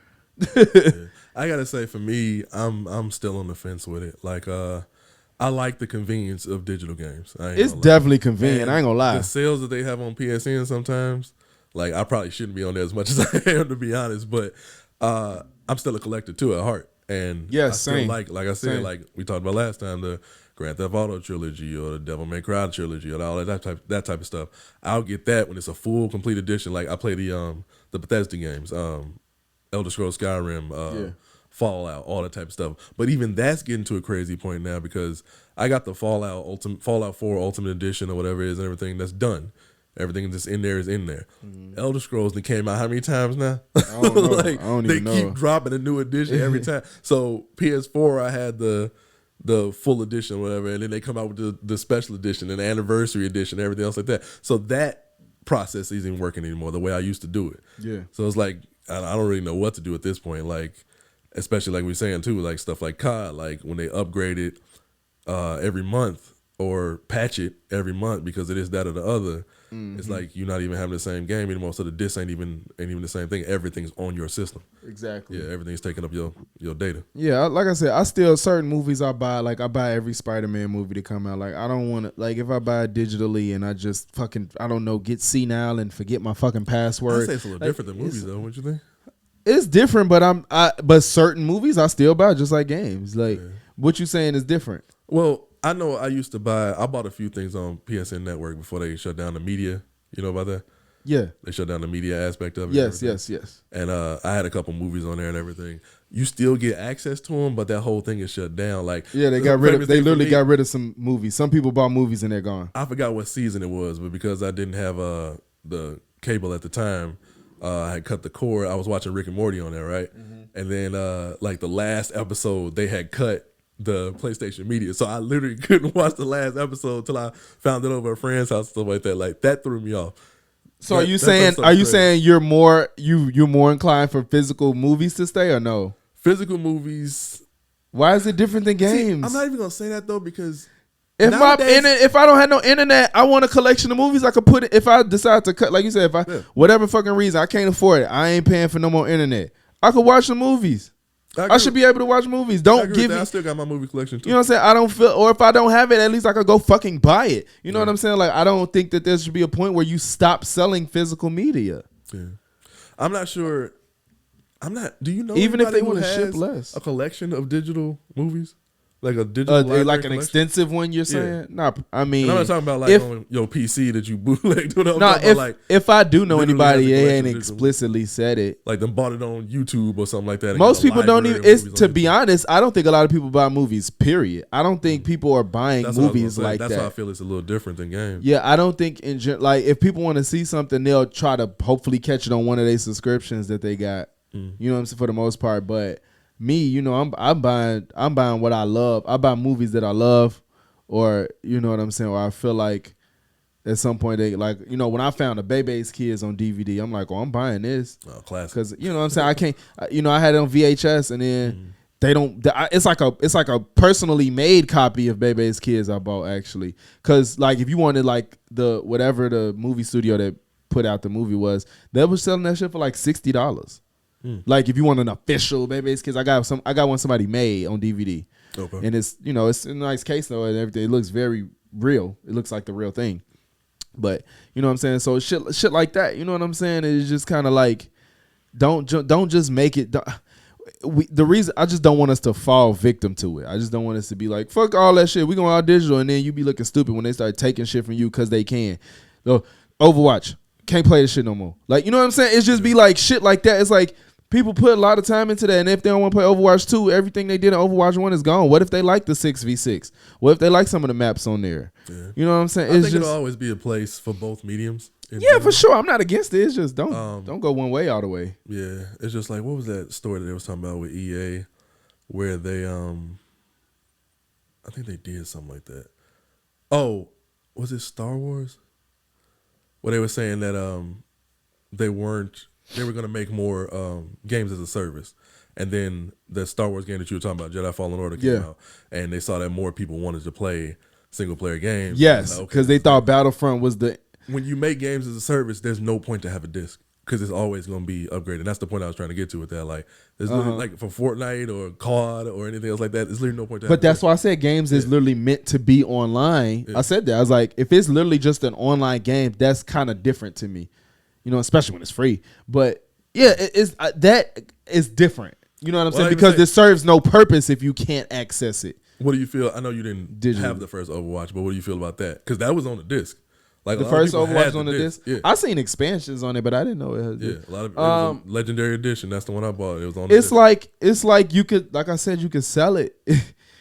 I gotta say, for me, I'm still on the fence with it. Like, I like the convenience of digital games. It's definitely convenient. And I ain't gonna lie. The sales that they have on PSN sometimes, like, I probably shouldn't be on there as much as I am, to be honest. But I'm still a collector too at heart. And I still like I said, like we talked about last time, the Grand Theft Auto trilogy or the Devil May Cry trilogy or all that type of stuff. I'll get that when it's a full complete edition. Like, I play the Bethesda games, Elder Scrolls Skyrim, Fallout, all that type of stuff. But even that's getting to a crazy point now because I got the Fallout 4 Ultimate Edition or whatever it is and everything that's done. Everything that's in there is in there. Elder Scrolls that came out how many times now? I don't know. Like, I don't they even know. keep dropping a new edition every time. So PS4, I had the full edition, or whatever, and then they come out with the special edition and the anniversary edition, and everything else like that. So that process isn't even working anymore the way I used to do it. Yeah. So it's like I don't really know what to do at this point. Like, especially like we were saying too, like stuff like COD, like when they upgrade it every month or patch it every month because it is that or the other. It's like you're not even having the same game anymore, so the disc ain't even the same thing. Everything's on your system. Exactly. Yeah, everything's taking up your data. Yeah, like I said, I still certain movies I buy. Like, I buy every Spider-Man movie to come out. Like, I don't want to, like, if I buy it digitally and I just fucking, I don't know, get senile and forget my fucking password. I'd say it's a little different than movies though. What you think? It's different, but but certain movies I still buy just like games. Like, what you saying is different. Well, I know I bought a few things on PSN Network before they shut down the media. You know about that? Yeah. They shut down the media aspect of it. Yes. And I had a couple movies on there and everything. You still get access to them, but that whole thing is shut down. Like, yeah, they literally got rid of some movies. Some people bought movies and they're gone. I forgot what season it was, but because I didn't have the cable at the time, I had cut the cord. I was watching Rick and Morty on there, right? And then like the last episode, they had cut the PlayStation Media, so I literally couldn't watch the last episode till I found it over a friend's house and stuff like that. Like that threw me off. So are you saying you're more inclined for physical movies to stay or no? Physical movies. Why is it different than games? See, I'm not even gonna say that though because if I don't have no internet, I want a collection of movies I could put it. If I decide to cut, like you said, whatever fucking reason I can't afford it, I ain't paying for no more internet. I could watch the movies. I should be able to watch movies. Don't give me. I still got my movie collection too. You know what I'm saying? I don't feel, or if I don't have it, at least I could go fucking buy it. You know what I'm saying? Like I don't think that there should be a point where you stop selling physical media. Yeah, I'm not sure. Do you know? Even if they want to ship less, a collection of digital movies, like a digital, like an extensive one. You're saying? Yeah. No, I mean, and I'm not talking about like on your PC that you bootleg. If I do know anybody, they ain't explicitly said it. Like them bought it on YouTube or something like that. Most people don't even. To be honest, I don't think a lot of people buy movies. Period. I don't think people are buying movies like that. That's why I feel it's a little different than games. Yeah, I don't think like if people want to see something, they'll try to hopefully catch it on one of their subscriptions that they got. You know what I'm saying, for the most part. But me, you know, I'm buying what I love. I buy movies that I love, or you know what I'm saying, or I feel like at some point they like, you know, when I found the Bebe's Kids on DVD, I'm like, oh, I'm buying this. Oh, classic. Because you know what I'm saying, I can't, you know, I had it on VHS and then they don't. It's like a personally made copy of Bebe's Kids I bought actually. Because like if you wanted like the whatever the movie studio that put out the movie was, they were selling that shit for like $60. Like if you want an official Bebe's Kids, I got one somebody made on DVD, and it's, you know, it's a nice case though and everything. It looks very real. It looks like the real thing, but you know what I'm saying. So shit like that. You know what I'm saying? It's just kind of like don't just make it. The reason I just don't want us to fall victim to it. I just don't want us to be like fuck all that shit. We going all digital, and then you be looking stupid when they start taking shit from you because they can. So Overwatch can't play this shit no more. Like you know what I'm saying? It's just be like shit like that. It's like. People put a lot of time into that, and if they don't want to play Overwatch 2, everything they did in Overwatch 1 is gone. What if they like the 6v6? What if they like some of the maps on there? Yeah. You know what I'm saying? I think it'll always be a place for both mediums. Yeah, for sure. I'm not against it. It's just don't go one way all the way. Yeah, it's just like, what was that story that they was talking about with EA where they, I think they did something like that. Oh, was it Star Wars? Well, they were saying that they were going to make more games as a service. And then the Star Wars game that you were talking about, Jedi Fallen Order, came out. And they saw that more people wanted to play single-player games. Yes, because they thought Battlefront was the... When you make games as a service, there's no point to have a disc because it's always going to be upgraded. That's the point I was trying to get to with that. Like, there's like for Fortnite or COD or anything else like that, there's literally no point to have But that's why I said games is literally meant to be online. Yeah. I said that. I was like, if it's literally just an online game, that's kind of different to me. You know, especially when it's free. But yeah, that is different. You know what I'm saying? Because it serves no purpose if you can't access it. What do you feel? I know you didn't have the first Overwatch, but what do you feel about that? Because that was on the disc. Like the first Overwatch on the disc. Yeah. I seen expansions on it, but I didn't know it had. Yeah, a lot of it was a Legendary Edition. That's the one I bought. It was on. The disc. It's like you could, like I said, you could sell it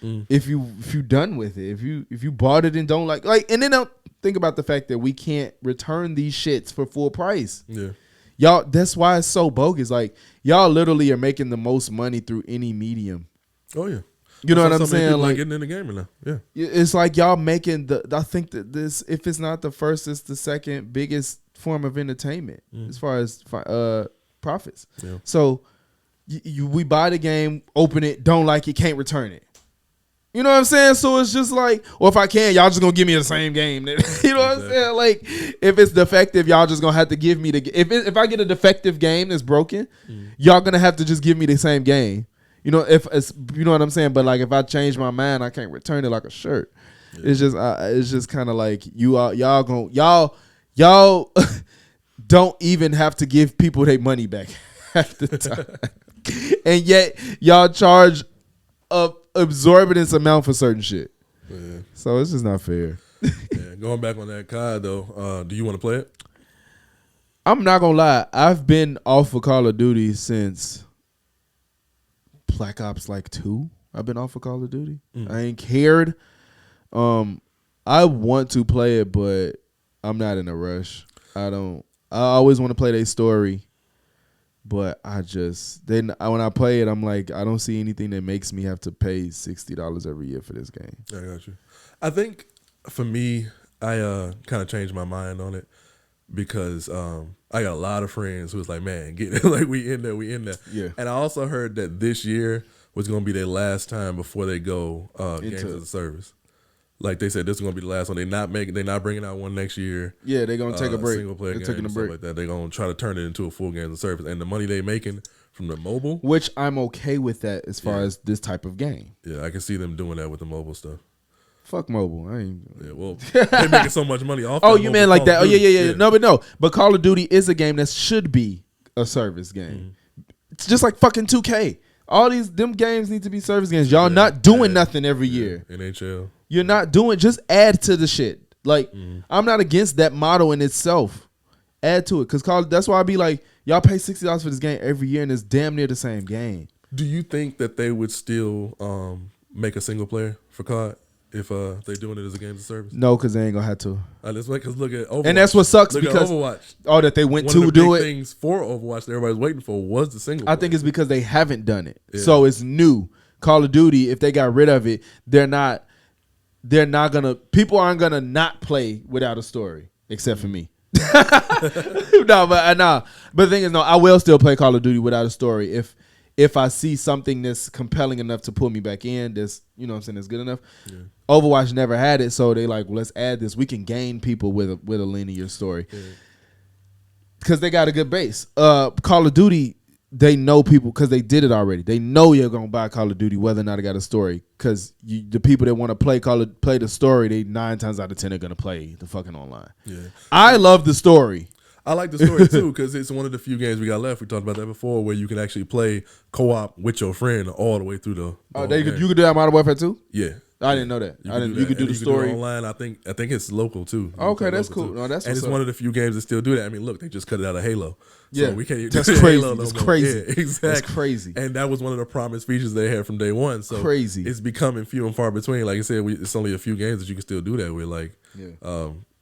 if you done with it. If you bought it and don't like, and then don't think about the fact that we can't return these shits for full price. Yeah. Y'all, that's why it's so bogus. Like, y'all literally are making the most money through any medium. Oh, yeah. You know what I'm saying? Like getting in the game now. Yeah. It's like y'all making I think that this, if it's not the first, it's the second biggest form of entertainment as far as profits. Yeah. So we buy the game, open it, don't like it, can't return it. You know what I'm saying? So it's just like, or if I can, y'all just gonna give me the same game. You know what I'm saying? Like, if it's defective, y'all just gonna have to give me if I get a defective game that's broken, y'all gonna have to just give me the same game. You know, if it's, you know what I'm saying? But like, if I change my mind, I can't return it like a shirt. Yeah. It's just kind of like y'all don't even have to give people their money back half the time, and yet y'all charge a exorbitant amount for certain shit. Yeah. So it's just not fair. Yeah. Going back on that COD though, do you want to play it? I'm not gonna lie. I've been off of Call of Duty since Black Ops 2. I've been off of Call of Duty. I ain't cared. I want to play it, but I'm not in a rush. I always want to play their story. But I just when I play it, I'm like, I don't see anything that makes me have to pay $60 every year for this game. I got you. I think for me, I kind of changed my mind on it because I got a lot of friends who was like, man, get it. Like we in there. Yeah. And I also heard that this year was going to be their last time before they go games as a service. Like they said, this is going to be the last one. They're not bringing out one next year. Yeah, they're gonna take a break. Single player They're game taking a and stuff break. like that. They're gonna try to turn it into a full game as a service, and the money they making from the mobile, Which I'm okay with that as far as this type of game. yeah, I can see them doing that with the mobile stuff. Fuck mobile. I ain't. Yeah, well, they're making so much money off. Oh, that you mobile mean like Call that? of Oh, yeah, Duty. yeah. No. But Call of Duty is a game that should be a service game. It's just like fucking 2K. All them games need to be service games. Y'all not doing nothing every year. NHL. You're not doing. Just add to the shit. Like I'm not against that model in itself. Add to it, cause that's why I be like, y'all pay $60 for this game every year, and it's damn near the same game. Do you think that they would still make a single player for COD if they're doing it as a game as a service? No, cause they ain't gonna have to. That's right. Cause look at Overwatch, And that's what sucks look because at Overwatch. That they went One of to the do big it. things for Overwatch that everybody's waiting for was the single. I think it's because they haven't done it, Yeah. so it's new. Call of Duty, if they got rid of it, they're not gonna. People aren't gonna not play without a story, except for me. But the thing is, no, I will still play Call of Duty without a story if I see something that's compelling enough to pull me back in. That's, you know what I'm saying, that's good enough. Yeah. Overwatch never had it, so they like, well, let's add this. We can gain people with a linear story because they got a good base. Call of Duty, they know people because they did it already. They know you're gonna buy Call of Duty whether or not it got a story, because the people that want to play the story, they 9 times out of 10 are gonna play the fucking online. Yeah, I love the story. I like the story too because it's one of the few games we got left. We talked about that before, where you can actually play co-op with your friend all the way through the. You could do that Modern Warfare too? Yeah, I didn't know that. You could do the story online. I think it's local too. Okay, that's cool. No, that's and it's one of the few games that still do that. I mean, look, they just cut it out of Halo. Yeah, so we can't. That's crazy. Halo That's crazy. Yeah, exactly. That's crazy. And that was one of the promised features they had from day one. So crazy. It's becoming few and far between. Like I said, it's only a few games that you can still do that with. Like,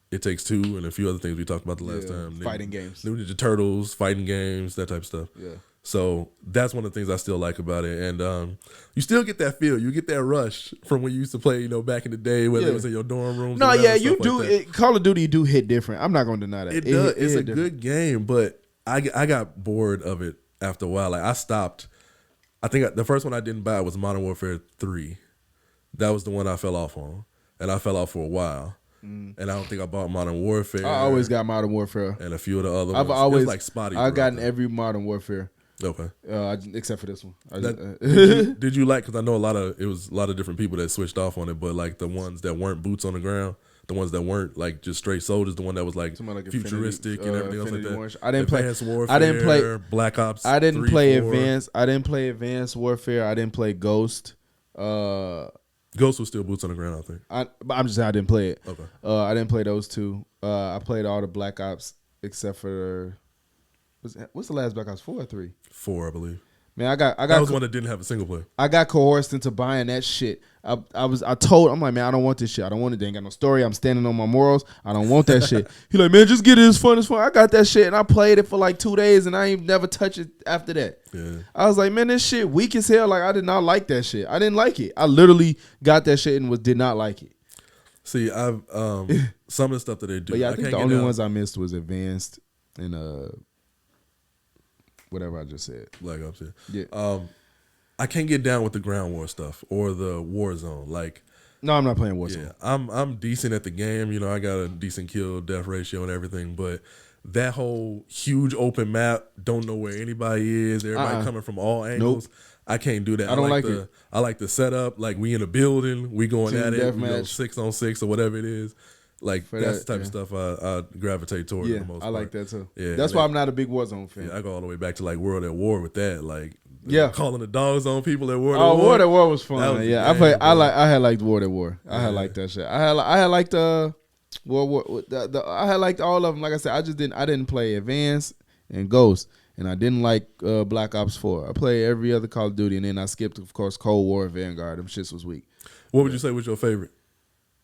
It Takes Two and a few other things we talked about the last time. Fighting games. New Ninja Turtles, fighting games, that type of stuff. Yeah. So that's one of the things I still like about it. And you still get that feel. You get that rush from when you used to play, back in the day, whether it was in your dorm rooms. No, yeah, you do. Like Call of Duty do hit different. I'm not going to deny that. It does. It's a good game, but I got bored of it after a while. Like, I stopped. I think the first one I didn't buy was Modern Warfare 3. That was the one I fell off on. And I fell off for a while. And I don't think I bought Modern Warfare. I always got Modern Warfare. And a few of the other ones. I've always like spotty. I've gotten every Modern Warfare. Okay. Except for this one. Did you like, because I know it was a lot of different people that switched off on it, but like the ones that weren't boots on the ground, the ones that weren't like just straight soldiers, the one that was like futuristic and everything else like that. Warfare. I didn't play Black Ops. I didn't 3, play 4. Advanced. I didn't play Advanced Warfare. I didn't play Ghost. Ghost was still boots on the ground, I think. I'm just saying I didn't play it. Okay. I didn't play those two. I played all the Black Ops except for what's the last Black Ops, 4 or 3? 4, I believe. Man, I got that was one that didn't have a single player. I got coerced into buying that shit. I'm like, man, I don't want this shit. I don't want it. They ain't got no story. I'm standing on my morals. I don't want that shit. He like, man, just get it. It's fun. I got that shit, and I played it for like 2 days, and I ain't never touch it after that. Yeah. I was like, man, this shit weak as hell. Like, I did not like that shit. I didn't like it. I literally got that shit and did not like it. See, I've some of the stuff that they do. But yeah, I think the only ones I missed was Advanced and whatever I just said. Black Ops. Yeah. I can't get down with the ground war stuff or the war zone. Like, no, I'm not playing Warzone. Yeah, I'm decent at the game. I got a decent kill death ratio and everything, but that whole huge open map, don't know where anybody is, everybody coming from all angles. Nope. I can't do that. I don't like it. I like the setup. Like, we in a building, we going Team at it, we go match. 6-on-6 or whatever it is. Like, that's the type of stuff I gravitate toward the most part. I like that too. Yeah, that's why I'm not a big Warzone fan. Yeah, I go all the way back to like World at War with that. Like, calling the dogs on people at World at War. World at War was fun. Was I played. I had liked World at War. I had liked that shit. I had liked World War. I had liked all of them. Like I said, I didn't play Advanced and Ghost, and I didn't like Black Ops 4. I played every other Call of Duty, and then I skipped, of course, Cold War and Vanguard. Them shits was weak. What would you say was your favorite?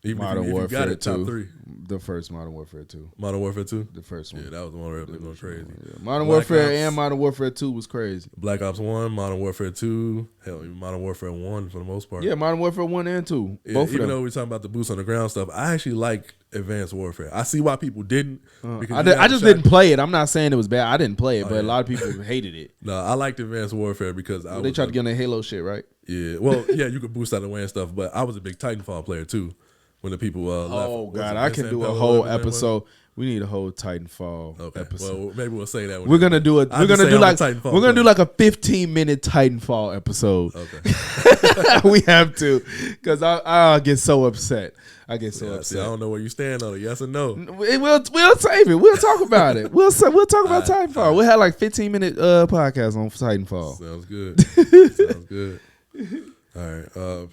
Even Modern if you Warfare got it, 2. top 3. The first Modern Warfare 2. Modern Warfare 2? The first one. Yeah, that was the one where everything going crazy. Yeah. Modern Black Warfare Ops. and Modern Warfare 2 was crazy. Black Ops 1, Modern Warfare 2, hell, even Modern Warfare 1 for the most part. Yeah, Modern Warfare 1 and 2. Yeah, Both of even them. though we're talking about the boots on the ground stuff, I actually like Advanced Warfare. I see why people didn't. I just didn't play it. I'm not saying it was bad. I didn't play it, but a lot of people hated it. No, I liked Advanced Warfare because They tried to get on the Halo shit, right? Yeah, well, yeah, you could boost out the way and stuff, but I was a big Titanfall player too. When the people left. Oh Was God, it I can Vincent do a Pello, whole whatever his name was? episode. We need a whole Titanfall Okay, episode. well, maybe we'll say that. We're gonna do it. I'll just say I'm a Titanfall we're gonna do player. like a 15-minute Titanfall episode. Okay. We have to, because I get so upset. I get so Yeah, upset. see, I don't know where you stand on it. Yes or no? We'll save it. We'll talk about it. We'll talk about All right, Titanfall. We'll have like 15-minute podcast on Titanfall. Sounds good. Sounds good. All right.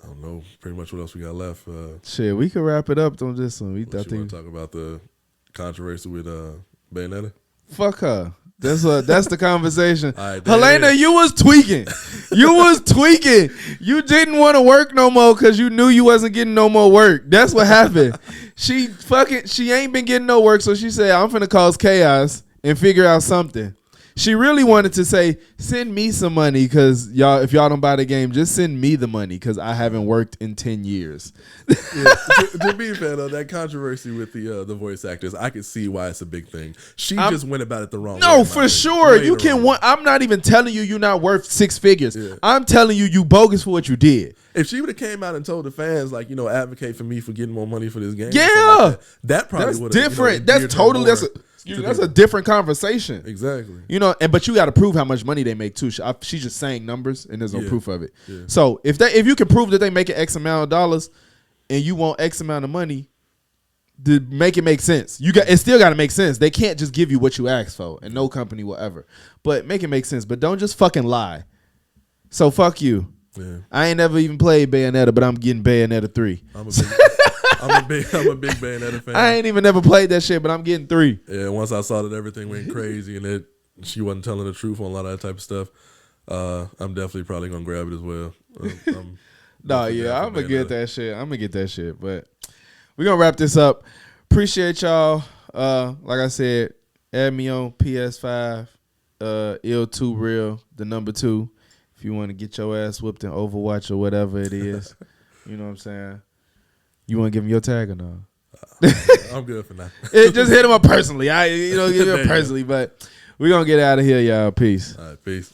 I don't know pretty much what else we got left. Shit, we could wrap it up on this one. You want to talk about the controversy with Bayonetta? Fuck her. That's the conversation. Right, Helena, you was tweaking. You didn't want to work no more because you knew you wasn't getting no more work. That's what happened. She ain't been getting no work, so she said, I'm finna cause chaos and figure out something. She really wanted to say, send me some money because if y'all don't buy the game, just send me the money because I haven't worked in 10 years. Yeah, to be fair though, that controversy with the voice actors, I could see why it's a big thing. She just went about it the wrong way. No, for sure. You can. I'm not even telling you you're not worth 6 figures. Yeah. I'm telling you bogus for what you did. If she would have came out and told the fans, like, advocate for me for getting more money for this game, yeah, that probably would have different. That's totally that's a different conversation. Exactly. But you got to prove how much money they make too. She's just saying numbers, and there's no proof of it. Yeah. So if you can prove that they make X amount of dollars, and you want X amount of money, to make it make sense. It still got to make sense. They can't just give you what you asked for, and no company will ever. But make it make sense. But don't just fucking lie. So fuck you. Yeah. I ain't never even played Bayonetta, but I'm getting Bayonetta 3. I'm a big Bayonetta fan. I ain't even never played that shit, but I'm getting 3. Yeah, once I saw that everything went crazy and she wasn't telling the truth on a lot of that type of stuff, I'm definitely probably gonna grab it as well. I'm gonna get that shit. But we're gonna wrap this up. Appreciate y'all. Like I said, add me on PS5, Ill2 Real, the number 2. If you want to get your ass whooped in Overwatch or whatever it is, you know what I'm saying. You want to give him your tag or no? I'm good for now. Just hit him up personally. Give him personally. But we're gonna get out of here, y'all. Peace. All right, peace.